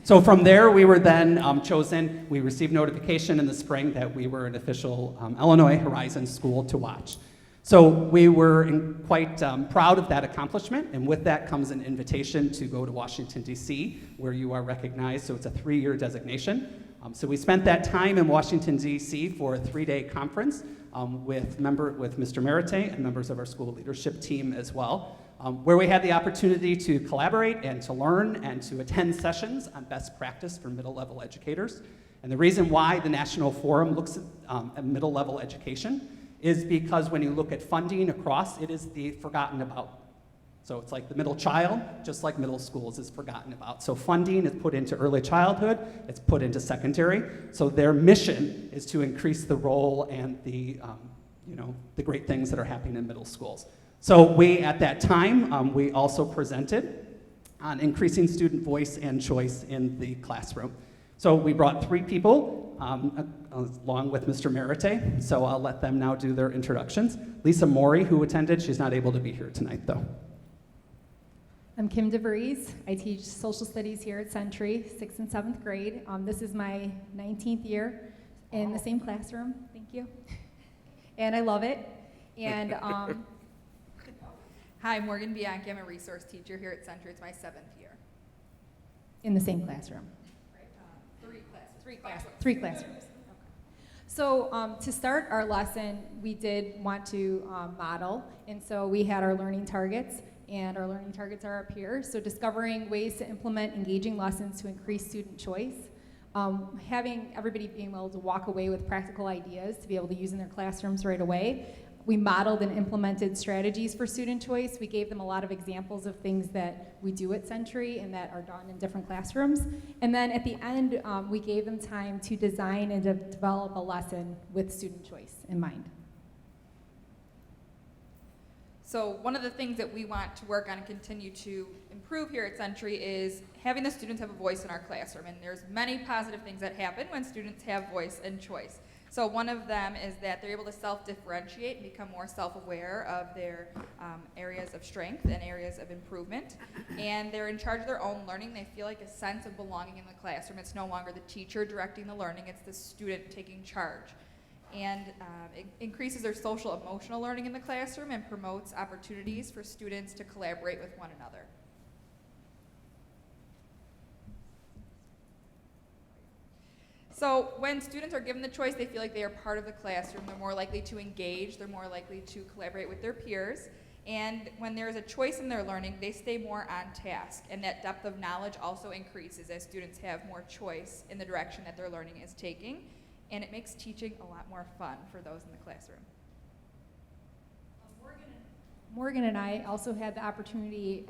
So from there, we were then chosen. We received notification in the spring that we were an official Illinois Horizon School to watch. So we were quite proud of that accomplishment, and with that comes an invitation to go to Washington, D.C., where you are recognized. So it's a 3-year designation. So we spent that time in Washington, D.C. for a 3-day conference with Mr. Merite and members of our school leadership team as well, where we had the opportunity to collaborate and to learn and to attend sessions on best practice for middle-level educators. And the reason why the National Forum looks at middle-level education is because when you look at funding across, it is the forgotten about. So it's like the middle child, just like middle schools is forgotten about. So funding is put into early childhood, it's put into secondary. So their mission is to increase the role and the great things that are happening in middle schools. So we, at that time, we also presented on increasing student voice and choice in the classroom. So we brought 3 people, along with Mr. Merite, so I'll let them now do their introductions. Lisa Morey, who attended, she's not able to be here tonight, though. I'm Kim DeVries. I teach social studies here at Century, 6th and 7th grade. This is my 19th year in the same classroom. Thank you. And I love it. And Hi, Morgan Bianchi. I'm a resource teacher here at Century. It's my 7th year. in the same classroom. 3 classrooms. So to start our lesson, we did want to model, and so we had our learning targets, and our learning targets are up here. So discovering ways to implement engaging lessons to increase student choice, having everybody being able to walk away with practical ideas to be able to use in their classrooms right away. We modeled and implemented strategies for student choice. We gave them a lot of examples of things that we do at Century and that are done in different classrooms. And then at the end, we gave them time to design and to develop a lesson with student choice in mind. So one of the things that we want to work on and continue to improve here at Century is having the students have a voice in our classroom. And there's many positive things that happen when students have voice and choice. So one of them is that they're able to self-differentiate and become more self-aware of their areas of strength and areas of improvement. And they're in charge of their own learning. They feel like a sense of belonging in the classroom. It's no longer the teacher directing the learning, it's the student taking charge. And it increases their social emotional learning in the classroom and promotes opportunities for students to collaborate with one another. So when students are given the choice, they feel like they are part of the classroom. They're more likely to engage. They're more likely to collaborate with their peers. And when there is a choice in their learning, they stay more on task. And that depth of knowledge also increases as students have more choice in the direction that their learning is taking. And it makes teaching a lot more fun for those in the classroom. Morgan and I also had the opportunity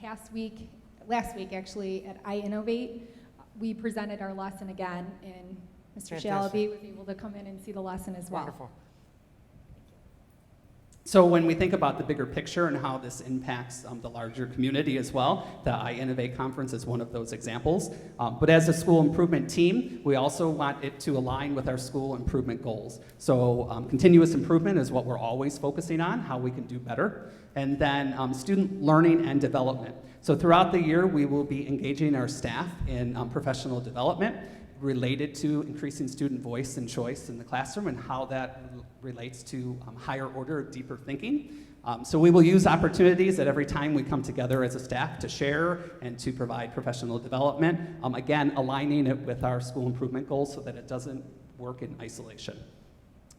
last week actually, at I Innovate. We presented our lesson again, and Mr. Shalaby was able to come in and see the lesson as well. Wonderful. So when we think about the bigger picture and how this impacts the larger community as well, the I Innovate conference is one of those examples. But as a school improvement team, we also want it to align with our school improvement goals. So continuous improvement is what we're always focusing on, how we can do better. And then student learning and development. So throughout the year, we will be engaging our staff in professional development related to increasing student voice and choice in the classroom and how that relates to higher order, deeper thinking. So we will use opportunities at every time we come together as a staff to share and to provide professional development, again, aligning it with our school improvement goals so that it doesn't work in isolation.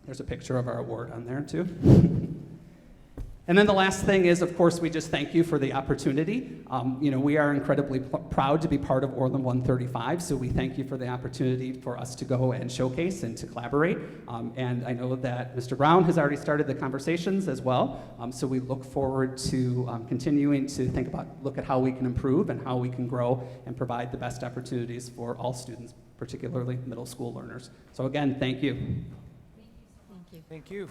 There's a picture of our award on there too. And then the last thing is, of course, we just thank you for the opportunity. We are incredibly proud to be part of Orland 135, so we thank you for the opportunity for us to go and showcase and to collaborate. And I know that Mr. Brown has already started the conversations as well, so we look forward to continuing to look at how we can improve and how we can grow and provide the best opportunities for all students, particularly middle school learners. So again, thank you. Thank you. Thank you.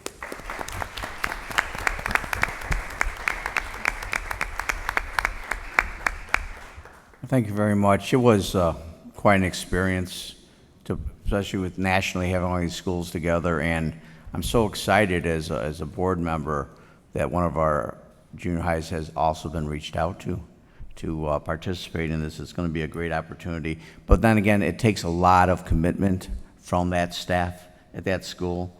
Thank you very much. It was quite an experience, especially with nationally having all these schools together. And I'm so excited as a board member that one of our junior highs has also been reached out to participate in this. It's going to be a great opportunity. But then again, it takes a lot of commitment from that staff at that school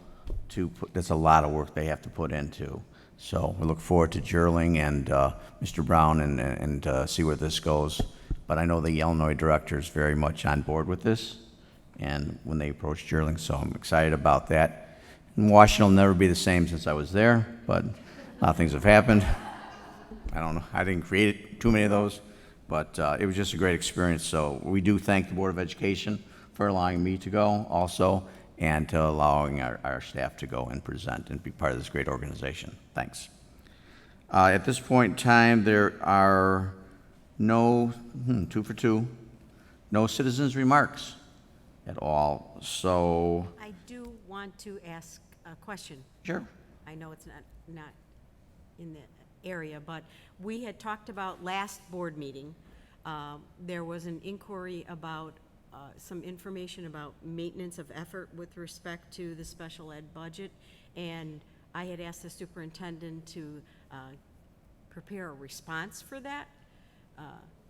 that's a lot of work they have to put into. So we look forward to Jerling and Mr. Brown and see where this goes. But I know the Illinois director is very much on board with this, and when they approach Jerling, so I'm excited about that. And Washington will never be the same since I was there, but a lot of things have happened. I don't know, I didn't create too many of those, but it was just a great experience. So we do thank the Board of Education for allowing me to go also, and to allowing our staff to go and present and be part of this great organization. Thanks. At this point in time, there are no, 2 for 2, no citizens' remarks at all. So I do want to ask a question. Sure. I know it's not in the area, but we had talked about last board meeting. There was an inquiry about some information about maintenance of effort with respect to the special ed budget, and I had asked the superintendent to prepare a response for that,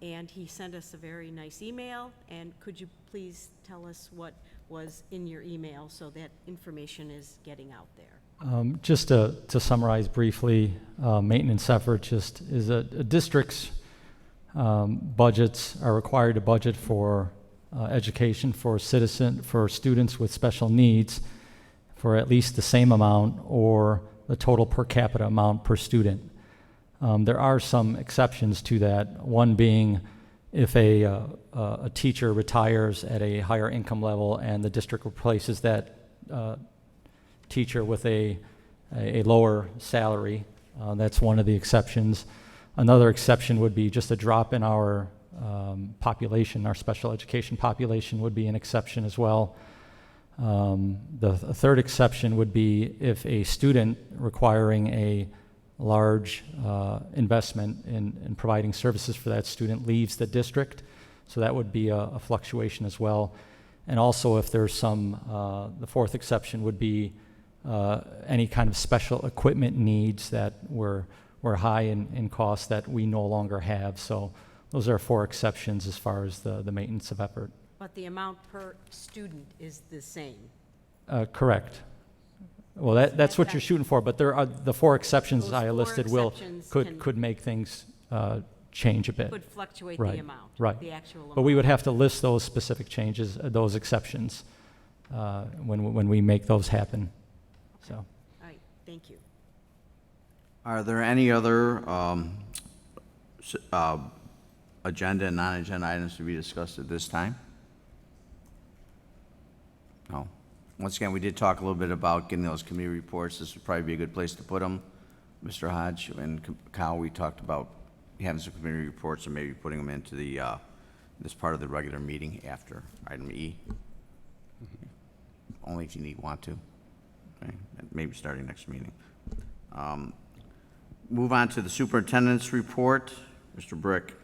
and he sent us a very nice email. And could you please tell us what was in your email so that information is getting out there? Just to summarize briefly, maintenance effort just is a district's budgets are required to budget for education for students with special needs for at least the same amount or the total per capita amount per student. There are some exceptions to that, one being if a teacher retires at a higher income level and the district replaces that teacher with a lower salary. That's one of the exceptions. Another exception would be just a drop in our population, our special education population would be an exception as well. The third exception would be if a student requiring a large investment in providing services for that student leaves the district. So that would be a fluctuation as well. And also if there's some, the fourth exception would be any kind of special equipment needs that were high in cost that we no longer have. So those are 4 exceptions as far as the maintenance of effort. But the amount per student is the same. Correct. Well, that's what you're shooting for, but there are the 4 exceptions Those I 4 listed exceptions could make things change a bit. Could fluctuate Right, the amount, right. the actual amount. But we would have to list those specific changes, those exceptions, when we make those happen. So. All right, thank you. Are there any other agenda and non-agenda items to be discussed at this time? No. Once again, we did talk a little bit about getting those committee reports. This would probably be a good place to put them. Mr. Hodge and Kyle, we talked about having some committee reports and maybe putting them into the this part of the regular meeting after item E. Only if you want to. Okay. Maybe starting next meeting. Move on to the superintendent's report. Mr. Brick.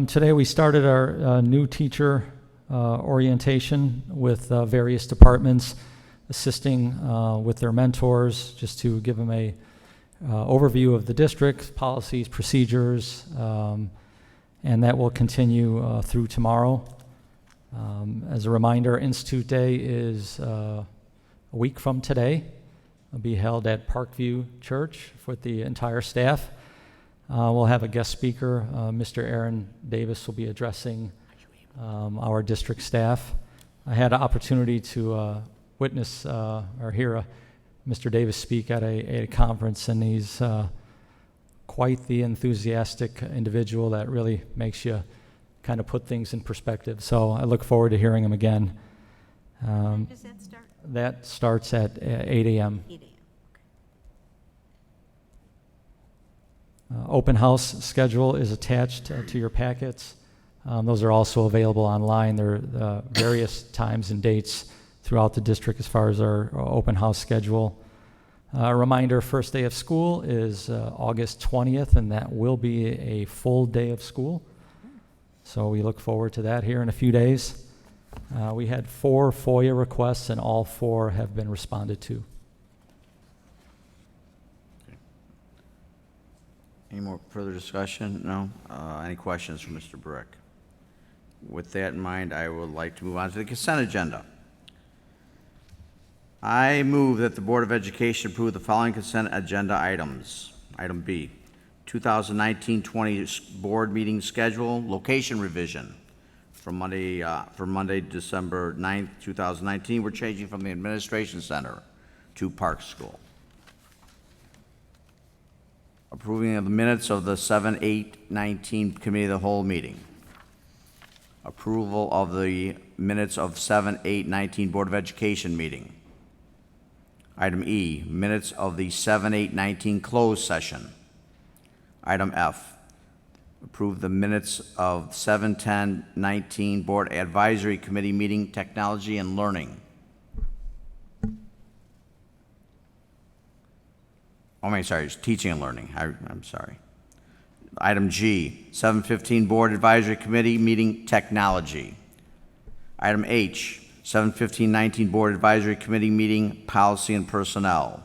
Today we started our new teacher orientation with various departments assisting with their mentors, just to give them a overview of the district, policies, procedures, and that will continue through tomorrow. As a reminder, Institute Day is a week from today. It'll be held at Parkview Church with the entire staff. We'll have a guest speaker. Mr. Aaron Davis will be addressing our district staff. I had an opportunity to witness or hear Mr. Davis speak at a conference, and he's quite the enthusiastic individual that really makes you kind of put things in perspective. So I look forward to hearing him again. When does that start? That starts at 8 a.m. 8 a.m. Open house schedule is attached to your packets. Those are also available online. There are various times and dates throughout the district as far as our open house schedule. A reminder, first day of school is August 20th, and that will be a full day of school. So we look forward to that here in a few days. We had 4 FOIA requests, and all 4 have been responded to. Any more further discussion? No? Any questions for Mr. Brick? With that in mind, I would like to move on to the consent agenda. I move that the Board of Education approve the following consent agenda items. Item B, 2019-20 board meeting schedule, location revision. For Monday, December 9th, 2019, we're changing from the Administration Center to Park School. Approving of the minutes of the 7/8/19 Committee of the Whole meeting. Approval of the minutes of 7/8/19 Board of Education meeting. Item E, minutes of the 7/8/19 closed session. Item F, approve the minutes of 7/10/19 Board Advisory Committee meeting, Technology and Learning. It's Teaching and Learning. I'm sorry. Item G, 7/15 Board Advisory Committee meeting, Technology. Item H, 7/15/19 Board Advisory Committee meeting, Policy and Personnel.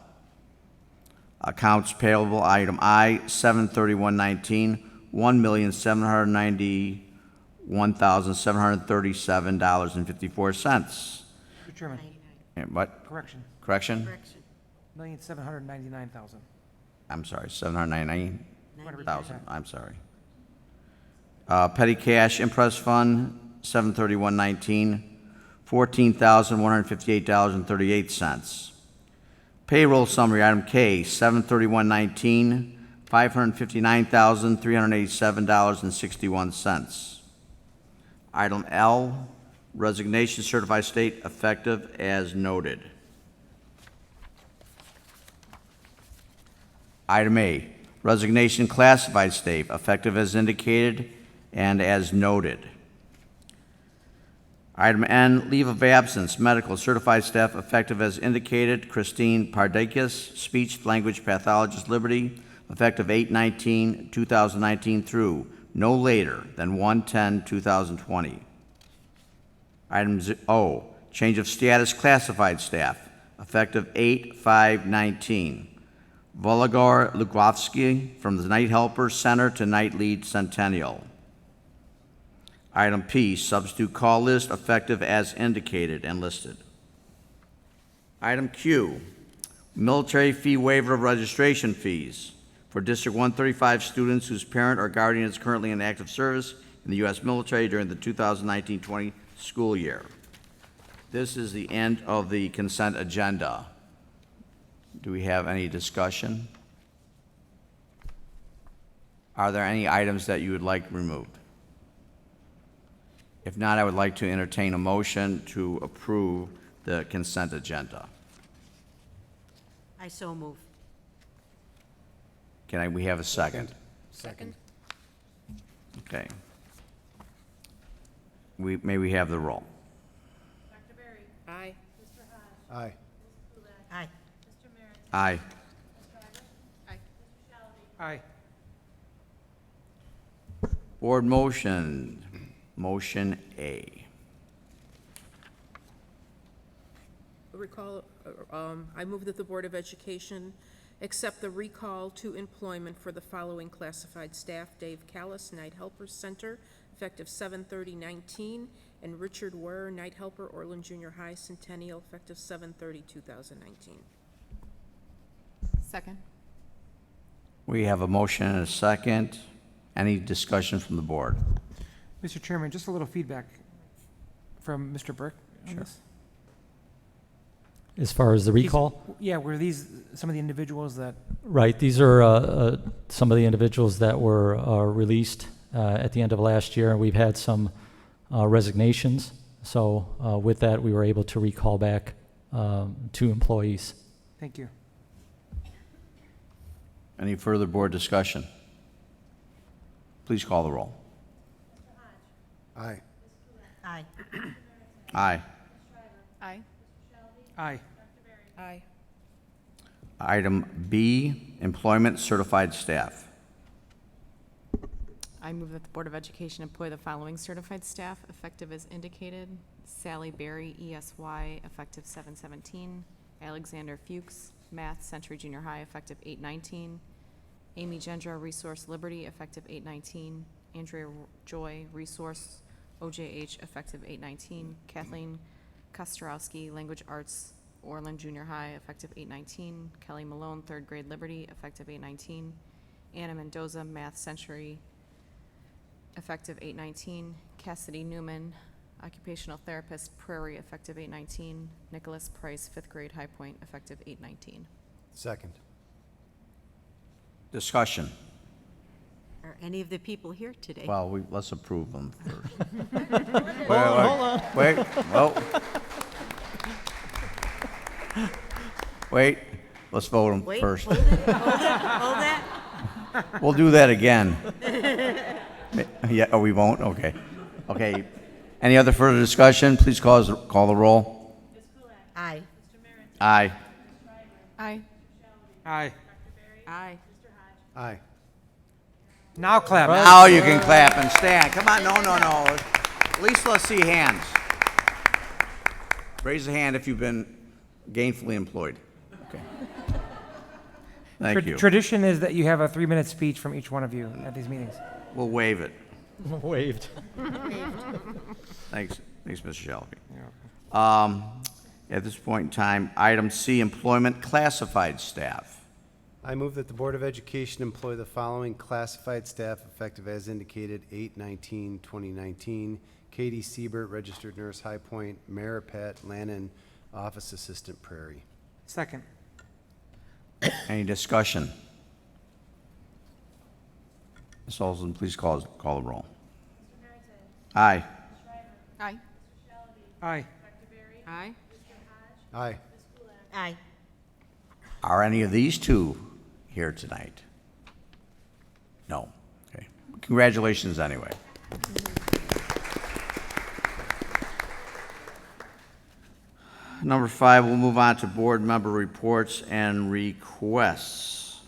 Accounts payable, item I, 7/31/19, $1,791,737.54. Mr. Chairman, What? correction, Correction? Correction. $1,799,000. I'm sorry, 799? 90%. I'm sorry. Petty cash impress fund, 7/31/19, $14,158.38. Payroll summary, item K, 7/31/19, $559,387.61. Item L, resignation certified state effective as noted. Item A, resignation classified state effective as indicated and as noted. Item N, leave of absence, medical certified staff effective as indicated, Christine Pardakis, speech language pathologist, Liberty, effective 8/19/2019 through no later than 1/10/2020. Item O, change of status classified staff, effective 8/5/19. Volodar Lugowski from the Night Helper Center to Night Lead Centennial. Item P, substitute call list, effective as indicated and listed. Item Q, military fee waiver of registration fees for District 135 students whose parent or guardian is currently in active service in the U.S. military during the 2019-20 school year. This is the end of the consent agenda. Do we have any discussion? Are there any items that you would like removed? If not, I would like to entertain a motion to approve the consent agenda. I so move. We have a second? Second. Okay. May we have the roll? Aye. Aye. Aye. Aye. Aye. Board motion, motion A. Recall, I move that the Board of Education accept the recall to employment for the following classified staff: Dave Callis, Night Helper Center, effective 7/30/19, and Richard Ware, Night Helper, Orland Junior High, Centennial, effective 7/30/2019. Second. We have a motion and a second. Any discussion from the board? Mr. Chairman, just a little feedback from Mr. Burke on Sure. this. As far as the recall? Yeah, were these some of the individuals that, Right, these are some of the individuals that were released at the end of last year, and we've had some resignations. So with that, we were able to recall back 2 employees. thank you. Any further board discussion? Please call the roll. Aye. Aye. Aye. Aye. Aye. Aye. Item B, employment certified staff. I move that the Board of Education employ the following certified staff, effective as indicated. Sally Berry, ESY, effective 7/17. Alexander Fuchs, Math, Century Junior High, effective 8/19. Amy Gendra, Resource Liberty, effective 8/19. Andrea Joy, Resource OJH, effective 8/19. Kathleen Kostrowski, Language Arts, Orland Junior High, effective 8/19. Kelly Malone, 3rd grade Liberty, effective 8/19. Anna Mendoza, Math Century, effective 8/19. Cassidy Newman, Occupational Therapist, Prairie, effective 8/19. Nicholas Price, 5th grade High Point, effective 8/19. Second. Discussion. Are any of the people here today? Well, let's approve them first. Hold on. Wait, well. Wait, let's vote them Wait, first. hold it, hold that. We'll do that again. Yeah, oh, we won't? Okay. Okay. Any other further discussion? Please call the roll. Aye. Aye. Aye. Aye. Aye. Aye. Now clap. Now you can clap and stand. Come on, no. At least let's see hands. Raise a hand if you've been gainfully employed. Okay. Thank you. Tradition is that you have a 3-minute speech from each one of you at these meetings. We'll waive it. Waived. Thanks, Mr. Shelby. At this point in time, item C, employment classified staff. I move that the Board of Education employ the following classified staff effective as indicated 8/19/2019. Katie Siebert, registered nurse, High Point. Maripat Lannon, office assistant, Prairie. Second. Any discussion? Ms. Olson, please call the roll. Aye. Aye. Aye. Aye. Aye. Aye. Are any of these two here tonight? No. Okay. Congratulations anyway. Number 5, we'll move on to board member reports and requests.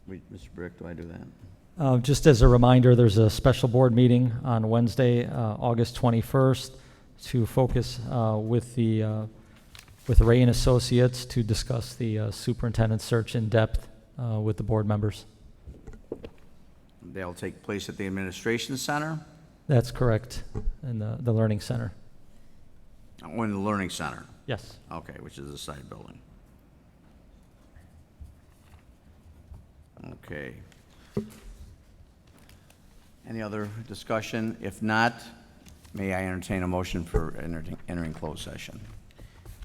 Mr. Brick, do I do that? Just as a reminder, there's a special board meeting on Wednesday, August 21st, to focus with Ray and Associates to discuss the superintendent search in depth with the board members. They'll take place at the Administration Center? That's correct, in the Learning Center. Or in the Learning Center? Yes. Okay, which is the side building. Okay. Any other discussion? If not, may I entertain a motion for entering closed session?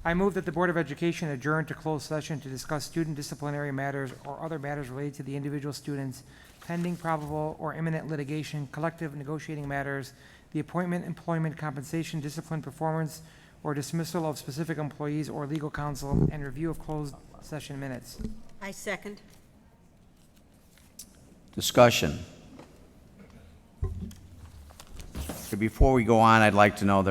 I move that the Board of Education adjourn to closed session to discuss student disciplinary matters or other matters related to the individual students, pending, probable, or imminent litigation, collective negotiating matters, the appointment, employment, compensation, discipline, performance, or dismissal of specific employees or legal counsel, and review of closed session minutes. I second. Discussion. So before we go on, I'd like to know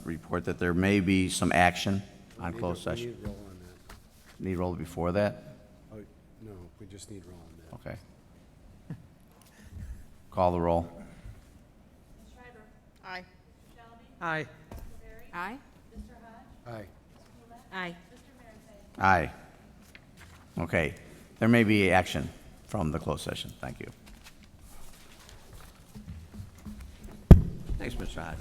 report that there may be some action on closed session. We need roll on that. Need roll before that? Oh, no, we just need roll on that. Okay. Call the roll. Aye. Aye. Aye? Aye. Aye. Aye. Okay. There may be action from the closed session. Thank you. Thanks, Mr. Hodge.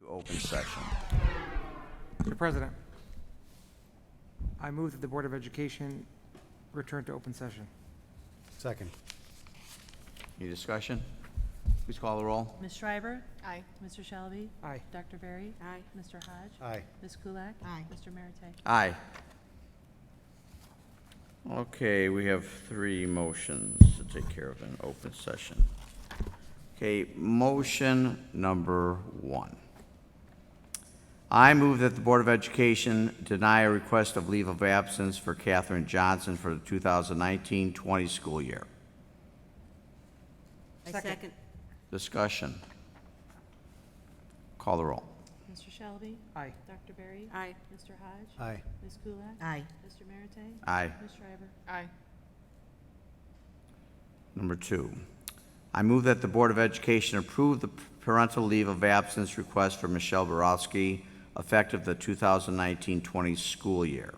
Open session. Mr. President, I move that the Board of Education return to open session. Second. Any discussion? Please call the roll. Ms. Schreiber? Aye. Mr. Shelby? Aye. Dr. Berry? Aye. Mr. Hodge? Aye. Ms. Kulak? Aye. Mr. Merite? Aye. Okay, we have 3 motions to take care of in open session. Okay, motion number 1. I move that the Board of Education deny a request of leave of absence for Catherine Johnson for the 2019-20 school year. I second. Discussion. Call the roll. Mr. Shelby? Aye. Dr. Berry? Aye. Mr. Hodge? Aye. Ms. Kulak? Aye. Mr. Merite? Aye. Ms. Schreiber? Aye. Number 2, I move that the Board of Education approve the parental leave of absence request for Michelle Borowski effective the 2019-20 school year.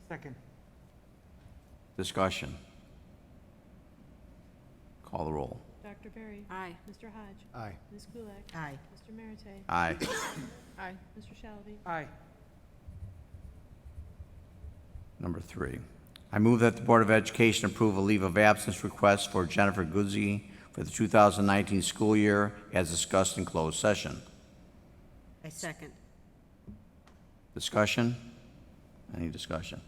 Second. Discussion. Call the roll. Dr. Berry? Aye. Mr. Hodge? Aye. Ms. Kulak? Aye. Mr. Merite? Aye. Aye. Mr. Shelby? Aye. Number 3, I move that the Board of Education approve a leave of absence request for Jennifer Guzzi for the 2019 school year as discussed in closed session. I second. Discussion? Any discussion?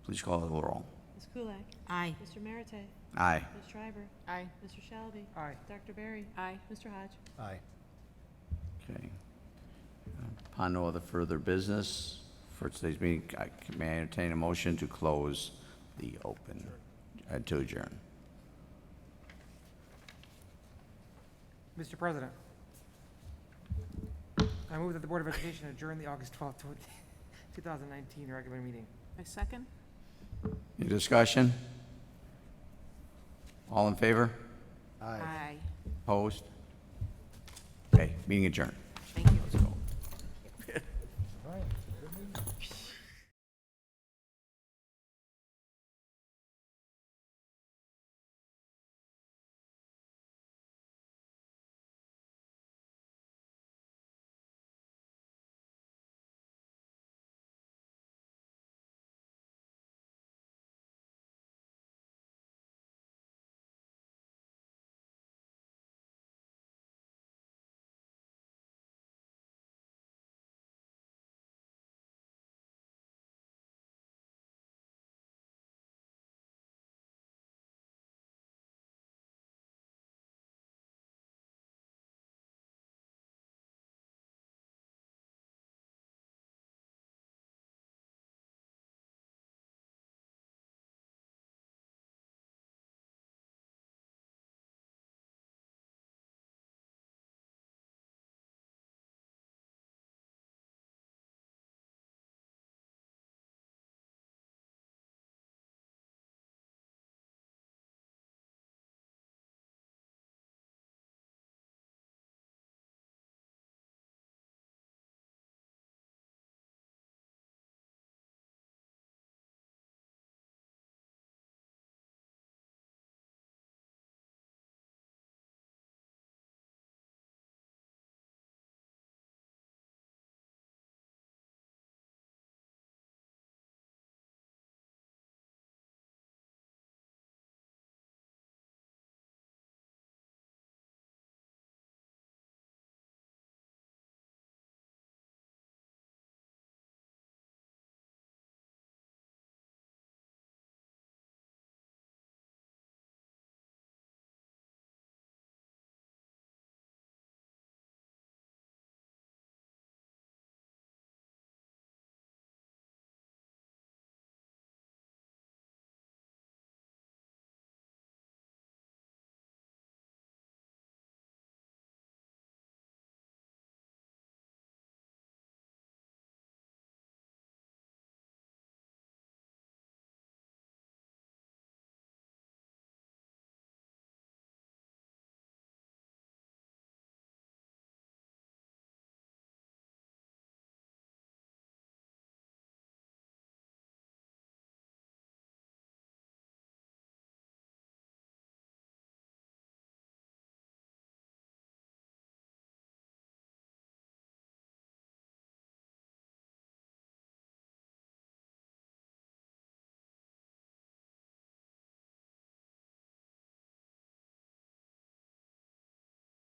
Please call the roll. Ms. Kulak? Aye. Mr. Merite? Aye. Ms. Schreiber? Aye. Mr. Shelby? Aye. Dr. Berry? Aye. Mr. Hodge? Aye. Okay. Upon no other further business for today's meeting, may I entertain a motion to close the open, to adjourn? Mr. President, I move that the Board of Education adjourn the August 12th, 2019 regular meeting. I second. Any discussion? All in favor? Aye. Opposed? Okay, meeting adjourned.